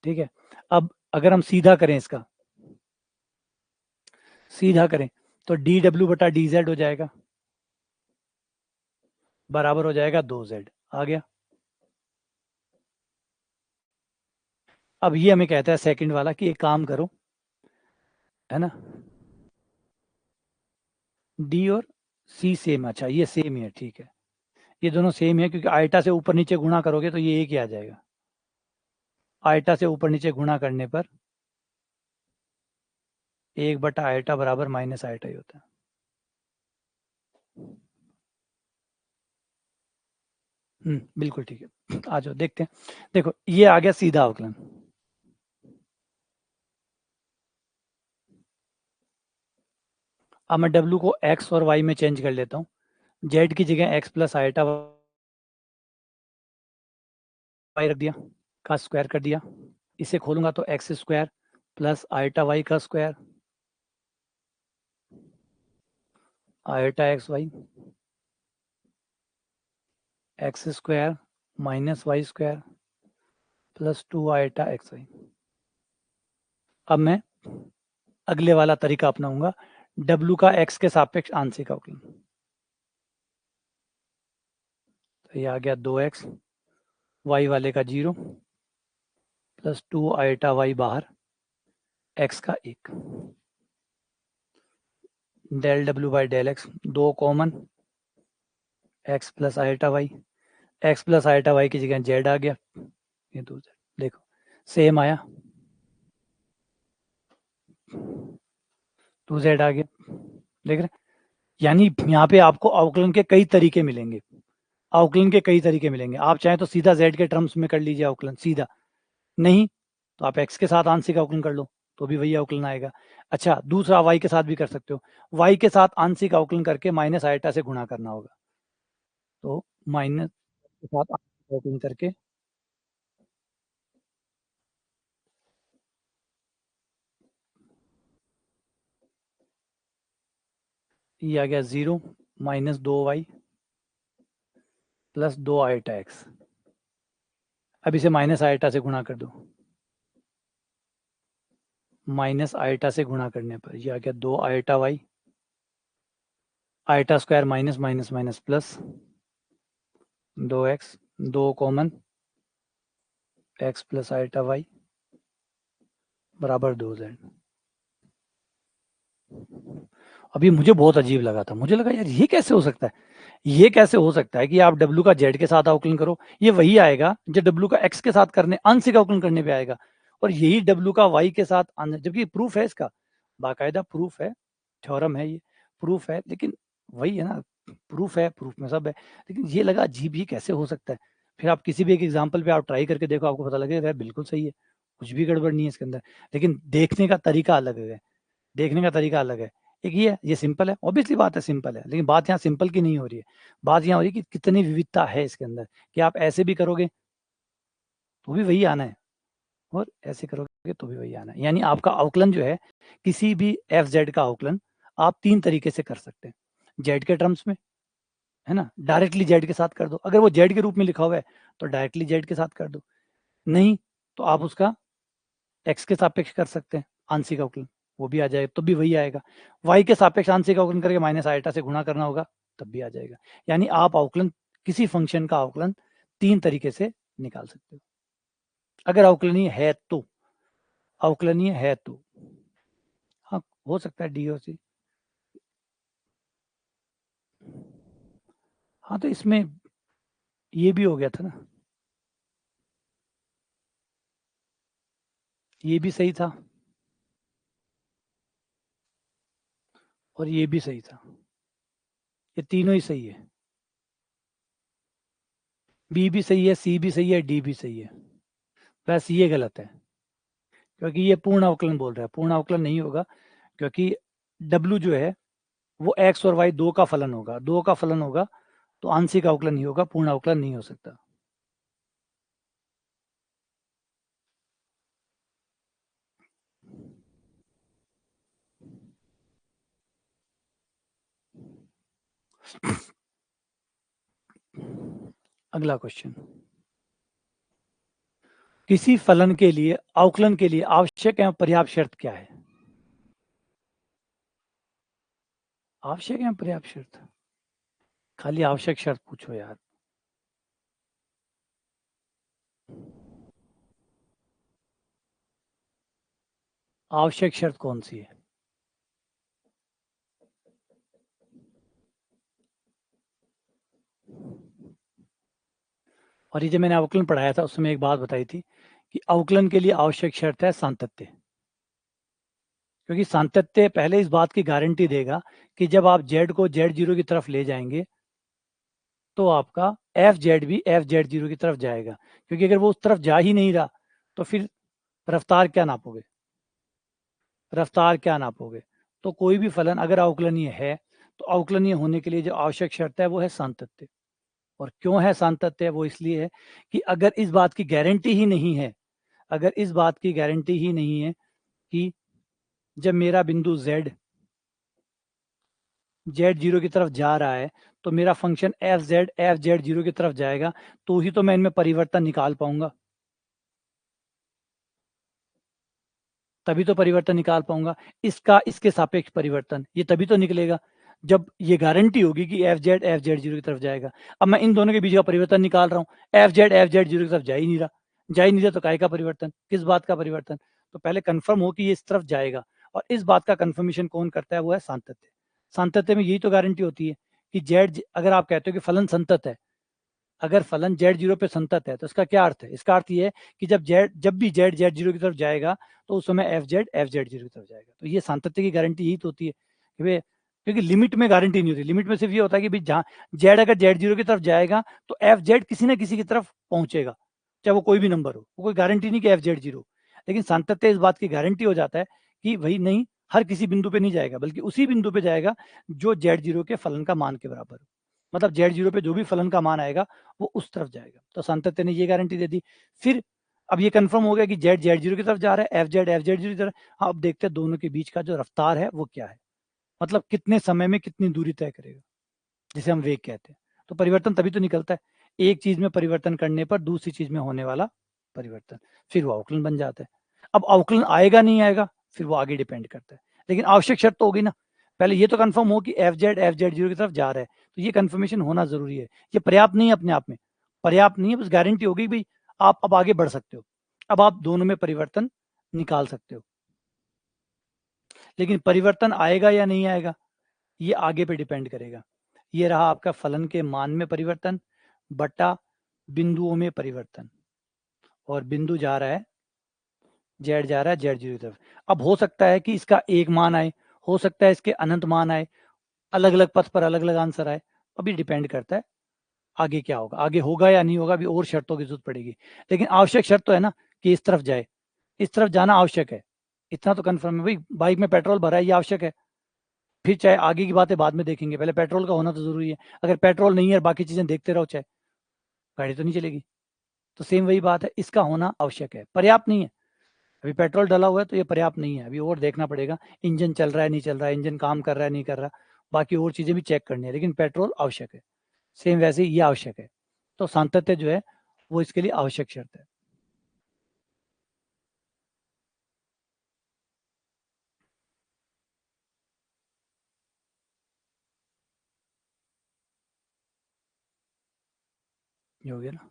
ठीक है। अब अगर हम सीधा करें, इसका सीधा करें तो डी डब्ल्यू बटा डी जेड हो जाएगा, बराबर हो जाएगा 2Z। आ गया। अब ये हमें कहता है सेकंड वाला कि एक काम करो, है ना, डी और सी सेम, अच्छा ये सेम ही है, ठीक है। ये दोनों सेम है क्योंकि आयटा से ऊपर नीचे गुणा करोगे तो ये एक ही आ जाएगा। आयटा से ऊपर नीचे गुणा करने पर 1/आयटा बराबर माइनस आयटा ही होता है। बिल्कुल ठीक है, आ जाओ देखते हैं। देखो ये आ गया सीधा अवकलन। अब मैं W को x और y में चेंज कर लेता हूँ। Z की जगह x प्लस आयटा वाई रख दिया, का स्क्वायर कर दिया। इसे खोलूंगा तो x square plus iota y का square iota x y x square minus Y square plus 2 iota x y. अब मैं अगले वाला तरीका अपनाऊंगा, W का x के सापेक्ष आंशिक अवकलन। तो ये आ गया 2x, y वाले का 0 प्लस 2 आयटा y बाहर, x का 1, del W by del x, 2 common, x plus iota y, x plus iota y की जगह z आ गया, ये 2z, देखो सेम आया, 2z आ गया, देख रहे, यानी यहाँ पे आपको अवकलन के कई तरीके मिलेंगे, अवकलन के कई तरीके मिलेंगे। आप चाहें तो सीधा z के टर्म्स में कर लीजिए अवकलन सीधा, नहीं तो आप x के साथ आंशिक अवकलन कर लो तो भी वही अवकलन आएगा। अच्छा, दूसरा y के साथ भी कर सकते हो, y के साथ आंशिक अवकलन करके माइनस आयटा से गुणा करना होगा, तो माइनस के साथ आंशिक अवकलन करके ये आ गया 0 minus 2y plus 2 iota x. अब इसे माइनस आयटा से गुणा कर दो, माइनस आयटा से गुणा करने पर ये आ गया 2 iota Y, iota square minus minus minus plus 2x, 2 common, x plus iota Y बराबर 2z। अभी मुझे बहुत अजीब लगा था, मुझे लगा यार ये कैसे हो सकता है, ये कैसे हो सकता है कि आप W का Z के साथ अवकलन करो, ये वही आएगा जो W का X के साथ करने आंशिक अवकलन करने पे आएगा, और यही W का Y के साथ, जबकि प्रूफ है इसका, बाकायदा प्रूफ है, थ्योरम है, ये प्रूफ है, लेकिन वही है ना, प्रूफ में सब है, लेकिन ये लगा अजीब, ये कैसे हो सकता है। फिर आप किसी भी एक एग्जाम्पल पे आप ट्राई करके देखो, आपको पता लगेगा बिल्कुल सही है, कुछ भी गड़बड़ नहीं है इसके अंदर, लेकिन देखने का तरीका अलग है, देखने का तरीका अलग है। एक ये सिंपल है, ऑब्वियसली बात है सिंपल है, लेकिन बात यहाँ सिंपल की नहीं हो रही है, बात यहाँ हो रही है कि कितनी विविधता है इसके अंदर, कि आप ऐसे भी करोगे तो भी वही आना है, और ऐसे करोगे तो भी वही आना है। यानी आपका अवकलन जो है, किसी भी एफ जेड का अवकलन आप 3 तरीके से कर सकते हैं, जेड के टर्म्स में, है ना, डायरेक्टली जेड के साथ कर दो, अगर वो जेड के रूप में लिखा हुआ है तो डायरेक्टली जेड के साथ कर दो, नहीं तो आप उसका एक्स के सापेक्ष कर सकते हैं आंशिक अवकलन, वो भी आ जाएगा, तो भी वही आएगा। वाई के सापेक्ष आंशिक अवकलन करके माइनस आयटा से गुणा करना होगा, तब भी आ जाएगा। यानी आप अवकलन, किसी फंक्शन का अवकलन 3 तरीके से निकाल सकते हो, अगर अवकलनीय है तो, अवकलनीय है तो। हाँ, हो सकता है डी और सी। हाँ, तो इसमें ये भी हो गया था ना, ये भी सही था और ये भी सही था, ये तीनों ही सही है, बी भी सही है, सी भी सही है, डी भी सही है, बस ये गलत है, क्योंकि ये पूर्ण अवकलन बोल रहा है, पूर्ण अवकलन नहीं होगा, क्योंकि W जो है वो x और y दो का फलन होगा, दो का फलन होगा तो आंशिक अवकलन ही होगा, पूर्ण अवकलन नहीं हो सकता। अगला क्वेश्चन, किसी फलन के लिए अवकलन के लिए आवश्यक एवं पर्याप्त शर्त क्या है? आवश्यक एवं पर्याप्त शर्त, खाली आवश्यक शर्त पूछो यार। आवश्यक शर्त कौन सी है? और ये जब मैंने अवकलन पढ़ाया था उसमें एक बात बताई थी कि अवकलन के लिए आवश्यक शर्त है सातत्य, क्योंकि सातत्य पहले इस बात की गारंटी देगा कि जब आप z को z0 की तरफ ले जाएंगे तो आपका एफ जेड भी एफ जेड जीरो की तरफ जाएगा, क्योंकि अगर वो उस तरफ जा ही नहीं रहा तो फिर रफ्तार क्या नापोगे, रफ्तार क्या नापोगे? तो कोई भी फलन अगर अवकलनीय है तो अवकलनीय होने के लिए जो आवश्यक शर्त है वो है सातत्य। और क्यों है सातत्य? वो इसलिए है कि अगर इस बात की गारंटी ही नहीं है, अगर इस बात की गारंटी ही नहीं है कि जब मेरा बिंदु z जेड जीरो की तरफ जा रहा है तो मेरा फंक्शन एफ जेड जीरो की तरफ जाएगा, तो ही तो मैं इनमें परिवर्तन निकाल पाऊंगा, तभी तो परिवर्तन निकाल पाऊंगा। इसका इसके सापेक्ष परिवर्तन ये तभी तो निकलेगा जब ये गारंटी होगी कि एफ जेड जीरो की तरफ जाएगा। अब मैं इन दोनों के बीच का परिवर्तन निकाल रहा हूँ, एफ जेड जीरो की तरफ जा ही नहीं रहा तो काय का परिवर्तन, किस बात का परिवर्तन? तो पहले कंफर्म हो कि ये इस तरफ जाएगा, और इस बात का कंफर्मेशन कौन करता है? वो है सांतत्य। सांतत्य में यही तो गारंटी होती है कि जेड, अगर आप कहते हो कि फलन संतत है, अगर फलन जेड जीरो पे संतत है तो इसका क्या अर्थ है? इसका अर्थ ये है कि जब भी जेड जेड जीरो की तरफ जाएगा तो उस समय एफ जेड जीरो की तरफ जाएगा। तो ये सांतत्य की गारंटी यही तो होती है कि भाई, क्योंकि लिमिट में गारंटी नहीं होती। लिमिट में सिर्फ ये होता है कि भाई जहाँ जेड अगर जेड जीरो की तरफ जाएगा तो एफ जेड किसी ना किसी की तरफ पहुंचेगा, चाहे वो कोई भी नंबर हो, वो कोई गारंटी नहीं कि एफ जेड जीरो। लेकिन सांतत्य इस बात की गारंटी हो जाता है कि भाई नहीं, हर किसी बिंदु पे नहीं जाएगा, बल्कि उसी बिंदु पे जाएगा जो जेड जीरो के फलन का मान के बराबर हो। मतलब जेड जीरो पे जो भी फलन का मान आएगा वो उस तरफ जाएगा। तो सांतत्य ने ये गारंटी दे दी। फिर अब ये कंफर्म हो गया कि जेड जेड जीरो की तरफ जा रहा है, एफ जेड जीरो की तरफ। हाँ, अब देखते हैं दोनों के बीच का जो रफ्तार है वो क्या है, मतलब कितने समय में कितनी दूरी तय करेगा, जिसे हम वेग कहते हैं। तो परिवर्तन तभी तो निकलता है, एक चीज में परिवर्तन करने पर दूसरी चीज में होने वाला परिवर्तन, फिर वो अवकलन बन जाता है। अब अवकलन आएगा नहीं आएगा फिर वो आगे डिपेंड करता है, लेकिन आवश्यक शर्त तो होगी ना, पहले ये तो कंफर्म हो कि एफ जेड जीरो की तरफ जा रहा है, तो ये कंफर्मेशन होना जरूरी है। ये पर्याप्त नहीं है, अपने आप में पर्याप्त नहीं है, बस गारंटी होगी भाई आप अब आगे बढ़ सकते हो, अब आप दोनों में परिवर्तन निकाल सकते हो। लेकिन परिवर्तन आएगा या नहीं आएगा ये आगे पे डिपेंड करेगा। ये रहा आपका फलन के मान में परिवर्तन बटा बिंदुओं में परिवर्तन, और बिंदु जा रहा है जेड, जा रहा है जेड जीरो की तरफ। अब हो सकता है कि इसका एक मान आए, हो सकता है इसके अनंत मान आए, अलग अलग पथ पर अलग अलग आंसर आए। अभी डिपेंड करता है आगे क्या होगा, आगे होगा या नहीं होगा, अभी और शर्तों की जरूरत पड़ेगी। लेकिन आवश्यक शर्त तो है ना कि इस तरफ जाए, इस तरफ जाना आवश्यक है, इतना तो कंफर्म है। भाई बाइक में पेट्रोल भरा है ये आवश्यक है, फिर चाहे आगे की बातें बाद में देखेंगे, पहले पेट्रोल का होना तो जरूरी है। अगर पेट्रोल नहीं है और बाकी चीजें देखते रहो चाहे, गाड़ी तो नहीं चलेगी। तो सेम वही बात है, इसका होना आवश्यक है, पर्याप्त नहीं है। अभी पेट्रोल डला हुआ है तो ये पर्याप्त नहीं है, अभी और देखना पड़ेगा, इंजन चल रहा है नहीं चल रहा है, इंजन काम कर रहा है नहीं कर रहा, बाकी और चीजें भी चेक करनी है, लेकिन पेट्रोल आवश्यक है। सेम वैसे ही ये आवश्यक है। तो सांतत्य जो है वो इसके लिए आवश्यक शर्त है। ये हो गया ना।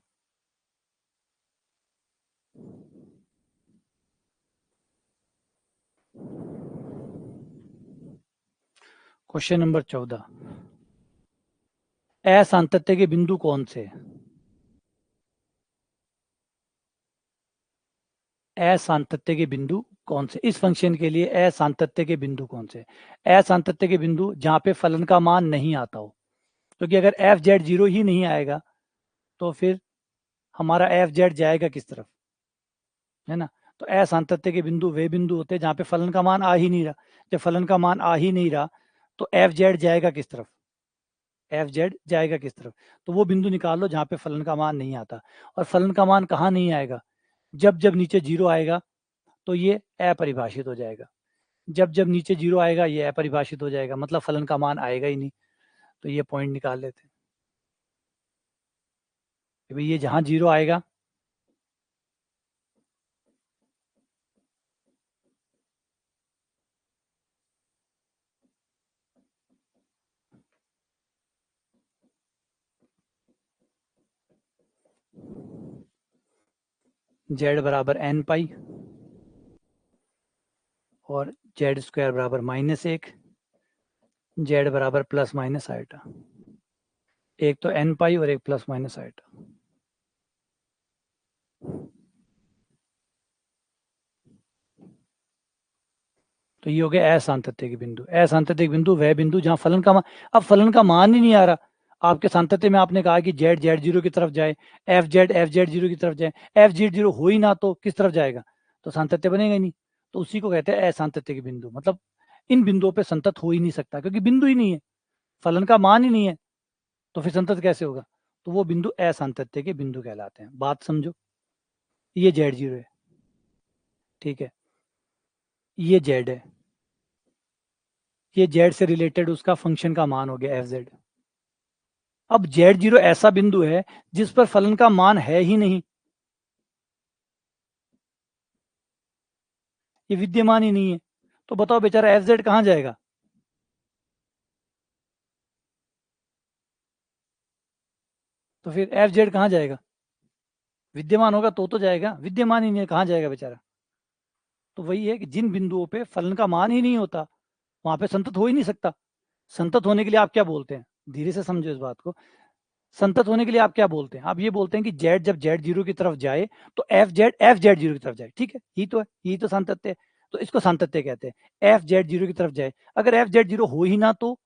क्वेश्चन नंबर 14, असांतत्य के बिंदु कौन से? असांतत्य के बिंदु कौन से इस फंक्शन के लिए? असांतत्य के बिंदु कौन से? असांतत्य के बिंदु जहां पे फलन का मान नहीं आता हो, क्योंकि अगर एफ जेड जीरो ही नहीं आएगा तो फिर हमारा एफ जेड जाएगा किस तरफ, है ना? तो असांतत्य के बिंदु वे बिंदु होते हैं जहां पे फलन का मान आ ही नहीं रहा। जब फलन का मान आ ही नहीं रहा तो एफ जेड जाएगा किस तरफ, एफ जेड जाएगा किस तरफ? तो वो बिंदु निकाल लो जहां पे फलन का मान नहीं आता। और फलन का मान कहाँ नहीं आएगा? जब जब नीचे जीरो आएगा तो ये अपरिभाषित हो जाएगा, जब जब नीचे जीरो आएगा ये अपरिभाषित हो जाएगा, मतलब फलन का मान आएगा ही नहीं। तो ये पॉइंट निकाल लेते हैं कि भाई ये जहां जीरो आएगा, जेड बराबर एन पाई और जेड स्क्वायर बराबर -1, जेड बराबर प्लस माइनस आइटा। एक तो एन पाई और एक प्लस माइनस आइटा। तो ये हो गया असांतत्य के बिंदु। असांतत्य के बिंदु वह बिंदु जहां फलन का मान, अब फलन का मान ही नहीं आ रहा। आपके सांतत्य में आपने कहा कि जेड जेड जीरो की तरफ जाए, एफ जेड जीरो की तरफ जाए, एफ जेड जीरो हो ही ना तो किस तरफ जाएगा? तो सांतत्य बनेगा ही नहीं। तो उसी को कहते हैं असांतत्य के बिंदु, मतलब इन बिंदुओं पे संतत हो ही नहीं सकता, क्योंकि बिंदु ही नहीं है, फलन का मान ही नहीं है, तो फिर संतत कैसे होगा? तो वो बिंदु असांतत्य के बिंदु कहलाते हैं। बात समझो, ये जेड जीरो है, ठीक है, ये जेड है, ये जेड से रिलेटेड उसका फंक्शन का मान हो गया एफ जेड। अब जेड जीरो ऐसा बिंदु है जिस पर फलन का मान है ही नहीं, ये विद्यमान ही नहीं है, तो बताओ बेचारा एफ जेड कहां जाएगा? तो फिर एफ जेड कहां जाएगा? विद्यमान होगा तो जाएगा, विद्यमान ही नहीं है, कहां जाएगा बेचारा? तो वही है कि जिन बिंदुओं पे फलन का मान ही नहीं होता वहां पे संतत हो ही नहीं सकता। संतत होने के लिए आप क्या बोलते हैं, धीरे से समझो इस बात को। संतत होने के लिए आप क्या बोलते हैं? आप ये बोलते हैं कि जेड जब जेड जीरो की तरफ जाए तो एफ जेड जीरो की तरफ जाए, ठीक है, यही तो है, यही तो सातत्य है। तो इसको सातत्य कहते हैं। एफ जेड जीरो की तरफ जाए, अगर एफ जेड जीरो हो ही ना तो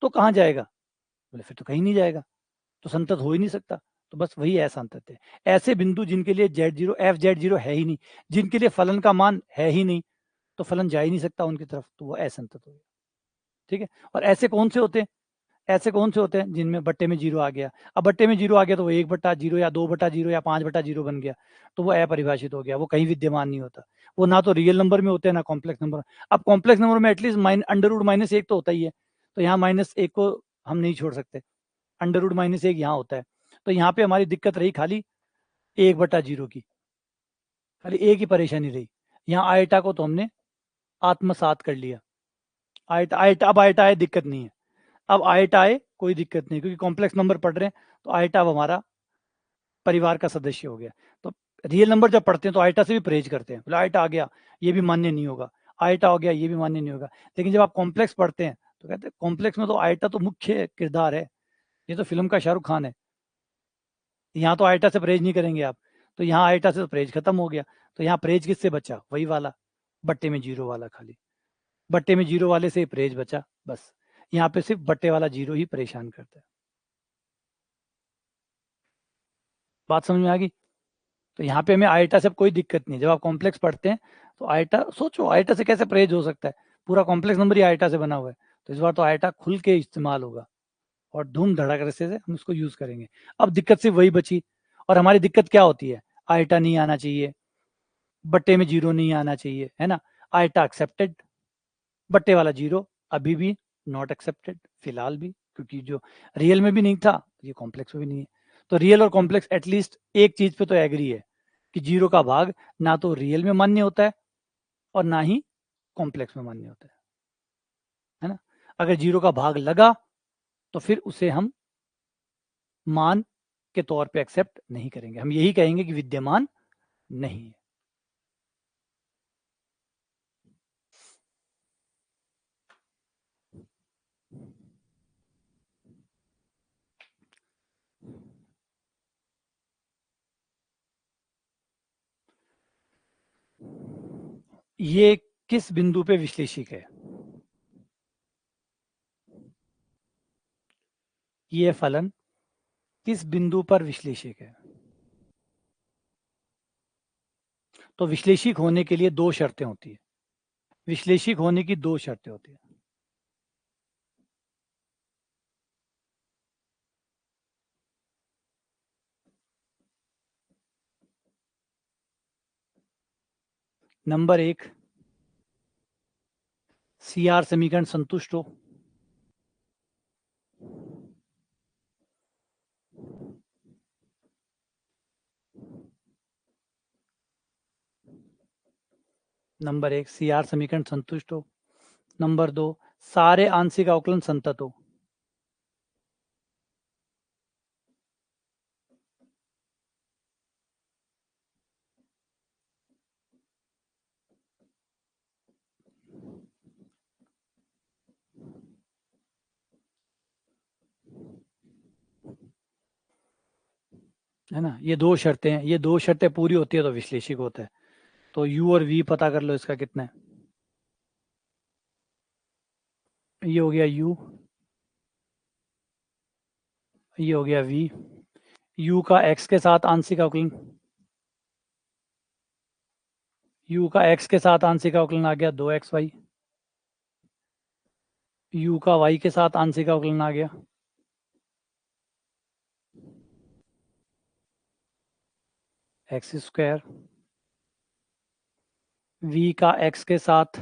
कहां जाएगा? बोले फिर तो कहीं नहीं जाएगा, तो संतत हो ही नहीं सकता। तो बस वही है सातत्य। ऐसे बिंदु जिनके लिए Z zero F Z zero है ही नहीं, जिनके लिए फलन का मान है ही नहीं, तो फलन जा ही नहीं सकता उनकी तरफ, तो वो असंतत हो गया। ठीक है, और ऐसे कौन से होते हैं? ऐसे कौन से होते हैं जिनमें बट्टे में जीरो आ गया? अब बट्टे में जीरो आ गया तो वो 1/0 या 2/0 या 5/0 बन गया, तो वो अपरिभाषित हो गया, वो कहीं विद्यमान नहीं होता। वो ना तो रियल नंबर में होते हैं ना कॉम्प्लेक्स नंबर। अब कॉम्प्लेक्स नंबर में एटलीस्ट अंडर रूट -1 तो होता ही है, तो यहाँ -1 को हम नहीं छोड़ सकते, अंडर रूट -1 यहाँ होता है। तो यहाँ पे हमारी दिक्कत रही खाली 1/0 की, खाली एक ही परेशानी रही। यहाँ आयटा को तो हमने आत्मसात कर लिया, आयटा आयटा अब आयटा है, दिक्कत नहीं है। अब आयटा आए कोई दिक्कत नहीं, क्योंकि कॉम्प्लेक्स नंबर पढ़ रहे हैं, तो आयटा अब हमारा परिवार का सदस्य हो गया। तो रियल नंबर जब पढ़ते हैं तो आयटा से भी परहेज करते हैं, बोले आयटा आ गया ये भी मान्य नहीं होगा, आयटा हो गया ये भी मान्य नहीं होगा। लेकिन जब आप कॉम्प्लेक्स पढ़ते हैं तो कहते हैं कॉम्प्लेक्स में तो आयटा तो मुख्य किरदार है, ये तो फिल्म का शाहरुख खान है, यहाँ तो आयटा से परहेज नहीं करेंगे आप। तो यहाँ आयटा से तो परहेज खत्म हो गया, तो यहाँ परहेज किससे बचा? वही वाला बट्टे में जीरो वाला, खाली बट्टे में जीरो वाले से परहेज बचा बस। यहाँ पे सिर्फ बट्टे वाला जीरो ही परेशान करता है। बात समझ में आ गई? तो यहाँ पे हमें आयटा से कोई दिक्कत नहीं। जब आप कॉम्प्लेक्स पढ़ते हैं तो आयटा सोचो, आयटा से कैसे परहेज हो सकता है? पूरा कॉम्प्लेक्स नंबर ही आयटा से बना हुआ है, तो इस बार तो आयटा खुल के इस्तेमाल होगा और धूम धड़ाके से हम उसको यूज करेंगे। अब दिक्कत सिर्फ वही बची, और हमारी दिक्कत क्या होती है? आयटा नहीं आना चाहिए, बट्टे में जीरो नहीं आना चाहिए, है ना? आयटा एक्सेप्टेड, बट्टे वाला जीरो अभी भी नॉट एक्सेप्टेड फिलहाल भी, क्योंकि जो रियल में भी नहीं था ये कॉम्प्लेक्स में भी नहीं है। तो रियल और कॉम्प्लेक्स एटलीस्ट एक चीज पे तो एग्री है कि जीरो का भाग ना तो रियल में मान्य होता है और ना ही कॉम्प्लेक्स में मान्य होता है ना? अगर जीरो का भाग लगा तो फिर उसे हम मान के तौर पे एक्सेप्ट नहीं करेंगे, हम यही कहेंगे कि विद्यमान नहीं है। ये किस बिंदु पे विश्लेषिक है? ये फलन किस बिंदु पर विश्लेषिक है? तो विश्लेषिक होने के लिए दो शर्तें होती है। विश्लेषिक होने की दो शर्तें होती है। नंबर एक, सी आर समीकरण संतुष्ट हो। नंबर एक, सी आर समीकरण संतुष्ट हो। नंबर दो, सारे आंशिक अवकलन संतत हो। है ना? ये दो शर्तें हैं, ये दो शर्तें पूरी होती है तो विश्लेषिक होता है। तो यू और वी पता कर लो इसका कितना है। ये हो गया यू, ये हो गया वी। यू का एक्स के साथ आंशिक अवकलन, यू का एक्स के साथ आंशिक अवकलन आ गया 2xy। यू का वाई के साथ आंशिक अवकलन आ गया x²। वी का एक्स के साथ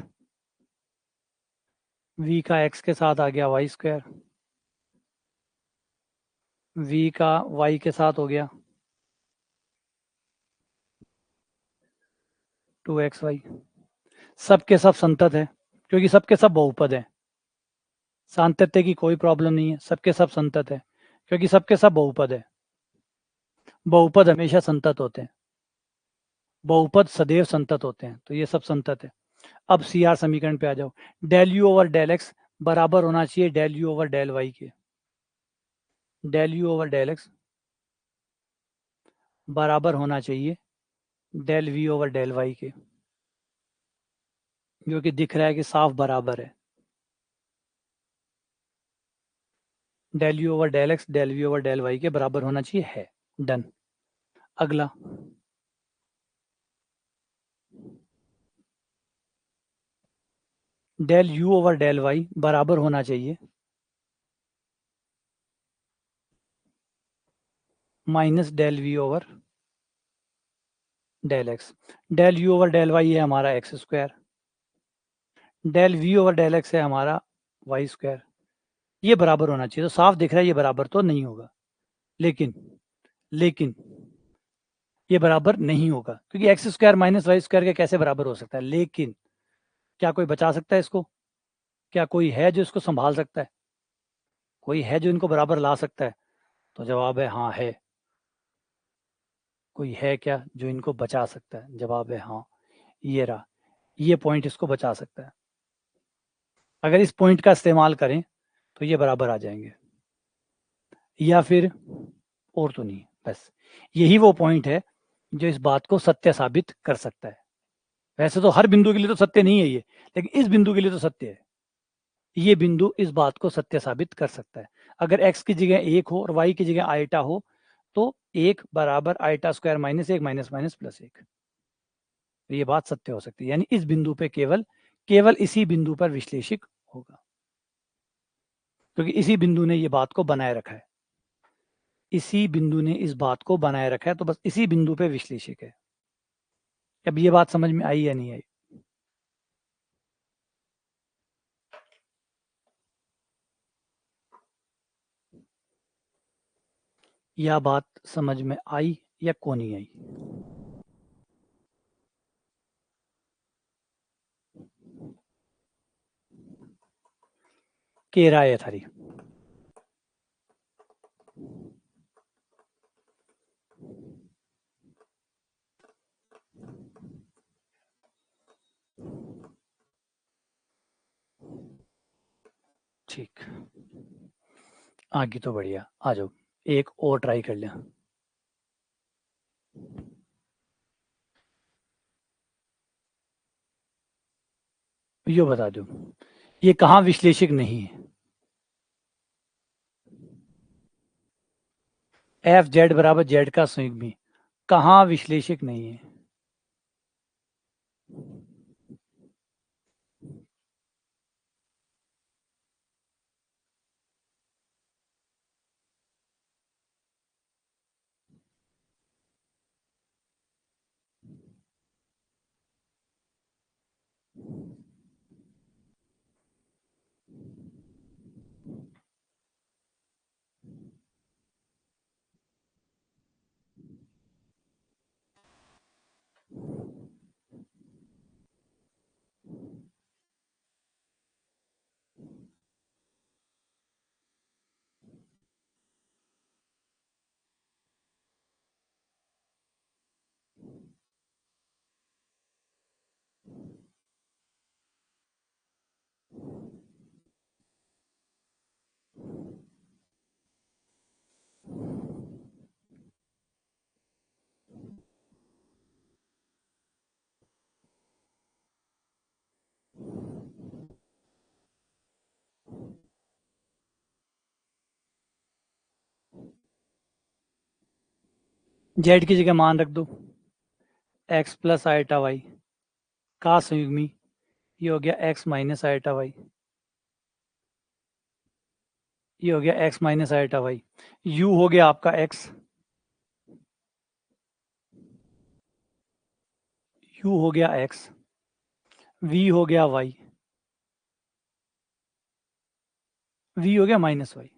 v का x के साथ आ गया वाई स्क्वायर, v का y के साथ हो गया 2xy। सब के सब संतत है क्योंकि सबके सब बहुपद है। सातत्य की कोई प्रॉब्लम नहीं है, सबके सब संतत है क्योंकि सबके सब बहुपद है। बहुपद हमेशा संतत होते हैं, बहुपद सदैव संतत होते हैं, तो ये सब संतत है। अब सी आर समीकरण पे आ जाओ। Del you over del x बराबर होना चाहिए del you over del Y के। Del you over del x बराबर होना चाहिए del we over del Y के, जो कि दिख रहा है कि साफ बराबर है। Del you over del X del we over del Y के बराबर होना चाहिए, है। डन। अगला, del you over del Y बराबर होना चाहिए minus del we over del X. Del you over del Y है हमारा X square, del we over del X है हमारा वाई स्क्वायर। ये बराबर होना चाहिए, तो साफ दिख रहा है ये बराबर तो नहीं होगा, लेकिन लेकिन ये बराबर नहीं होगा क्योंकि X square minus Y square के कैसे बराबर हो सकता है। लेकिन क्या कोई बचा सकता है इसको? क्या कोई है जो इसको संभाल सकता है? कोई है जो इनको बराबर ला सकता है? तो जवाब है हाँ, है। कोई है क्या जो इनको बचा सकता है? जवाब है हाँ, ये रहा। ये पॉइंट इसको बचा सकता है। अगर इस पॉइंट का इस्तेमाल करें तो ये बराबर आ जाएंगे, या फिर और तो नहीं, बस यही वो पॉइंट है जो इस बात को सत्य साबित कर सकता है। वैसे तो हर बिंदु के लिए तो सत्य नहीं है ये, लेकिन इस बिंदु के लिए तो सत्य है। ये बिंदु इस बात को सत्य साबित कर सकता है। अगर x की जगह 1 हो और y की जगह आयटा हो तो 1 बराबर eta square minus 1 minus minus plus 1, तो ये बात सत्य हो सकती है। यानी इस बिंदु पे केवल केवल इसी बिंदु पर विश्लेषिक होगा, क्योंकि इसी बिंदु ने ये बात को बनाए रखा है। इसी बिंदु ने इस बात को बनाए रखा है, तो बस इसी बिंदु पे विश्लेषिक है। अब ये बात समझ में आई या नहीं आई? यह बात समझ में आई या को नहीं आई? के राय है थारी? ठीक, आगे तो बढ़िया। आ जाओ, एक और ट्राई कर लें। ये बता दो, ये कहाँ विश्लेषिक नहीं है? एफ जेड बराबर जेड का संयुग्मी कहाँ विश्लेषिक नहीं है? जेड की जगह मान रख दो एक्स प्लस आयटा वाई का संयुग्मी, ये हो गया एक्स माइनस आयटा वाई, ये हो गया X minus iota Y. U हो गया आपका एक्स, यू हो गया एक्स, वी हो गया वाई, v हो गया -y।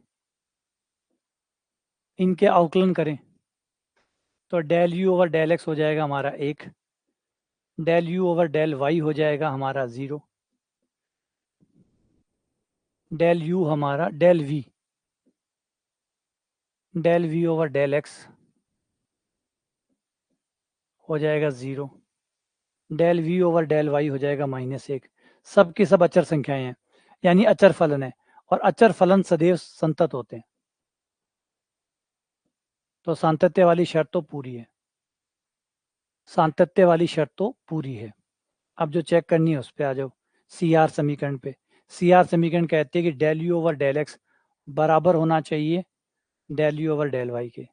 इनके अवकलन करें तो del u over del x हो जाएगा हमारा 1, del u over del y हो जाएगा हमारा 0, डेल u हमारा del v over del x हो जाएगा 0, del v over del y हो जाएगा -1। सब की सब अचर संख्याएं हैं, यानी अचर फलन है, और अचर फलन सदैव संतत होते हैं, तो सातत्य वाली शर्त तो पूरी है, सातत्य वाली शर्त तो पूरी है। अब जो चेक करनी है उस पर आ जाओ, सी आर समीकरण पे। सी आर समीकरण कहते हैं कि del you over del x बराबर होना चाहिए del you over del Y के,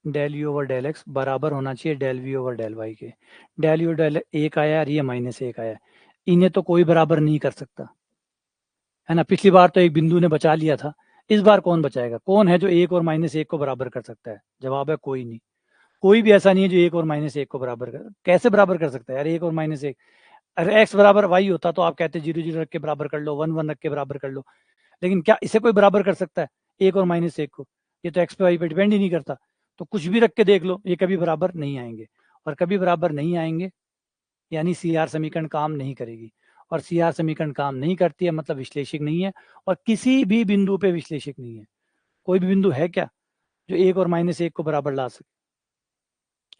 del you over del x बराबर होना चाहिए del we over del Y के। डेल यू डेल एक आया और ये -1 आया, इन्हें तो कोई बराबर नहीं कर सकता, है ना। पिछली बार तो एक बिंदु ने बचा लिया था, इस बार कौन बचाएगा? कौन है जो 1 और -1 को बराबर कर सकता है? जवाब है कोई नहीं। कोई भी ऐसा नहीं है जो 1 और -1 को बराबर कर, कैसे बराबर कर सकता है यार 1 और -1? अगर x बराबर y होता तो आप कहते 0 0 रख के बराबर कर लो, 1 1 रख के बराबर कर लो, लेकिन क्या इसे कोई बराबर कर सकता है 1 और -1 को? ये तो x पे y पे डिपेंड ही नहीं करता, तो कुछ भी रख के देख लो, ये कभी बराबर नहीं आएंगे, और कभी बराबर नहीं आएंगे यानी सी आर समीकरण काम नहीं करेगी, और सी आर समीकरण काम नहीं करती है मतलब विश्लेषिक नहीं है, और किसी भी बिंदु पे विश्लेषिक नहीं है। कोई भी बिंदु है क्या जो 1 और -1 को बराबर ला सके,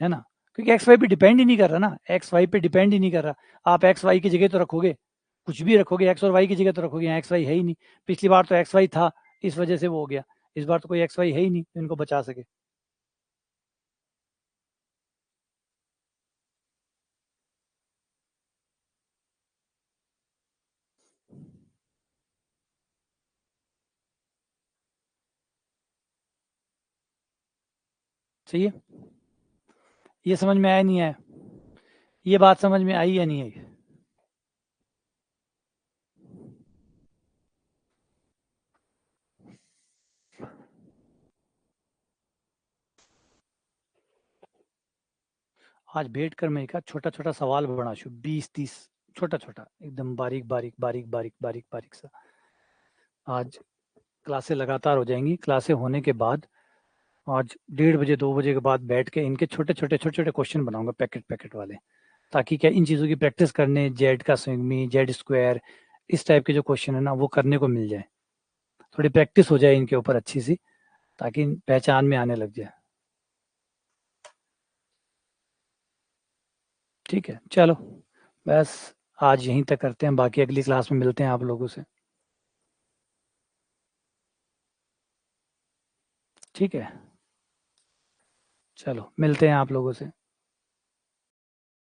है ना? क्योंकि एक्स वाई पे डिपेंड ही नहीं कर रहा ना, एक्स वाई पे डिपेंड ही नहीं कर रहा। आप एक्स वाई की जगह तो रखोगे, कुछ भी रखोगे, एक्स और वाई की जगह तो रखोगे, यहाँ एक्स वाई है ही नहीं। पिछली बार तो एक्स वाई था, इस वजह से वो हो गया, इस बार तो कोई एक्स वाई है ही नहीं जो इनको बचा सके। सही है, ये समझ में आया नहीं आया? ये बात समझ में आई या नहीं आई? आज बैठ कर मैं एक छोटा छोटा सवाल बना शू 20 30, छोटा छोटा एकदम बारीक बारीक बारीक बारीक बारीक बारीक सा। आज क्लासें लगातार हो जाएंगी, क्लासें होने के बाद आज 1:30 2 बजे के बाद बैठ के इनके छोटे छोटे छोटे छोटे क्वेश्चन बनाऊंगा, पैकेट पैकेट वाले, ताकि क्या इन चीज़ों की प्रैक्टिस करने, जेड का स्विंगमी, जेड स्क्वायर, इस टाइप के जो क्वेश्चन है ना वो करने को मिल जाए, थोड़ी प्रैक्टिस हो जाए इनके ऊपर अच्छी सी, ताकि पहचान में आने लग जाए। ठीक है, चलो बस आज यहीं तक करते हैं, बाकी अगली क्लास में मिलते हैं आप लोगों से। ठीक है, चलो मिलते हैं आप लोगों से।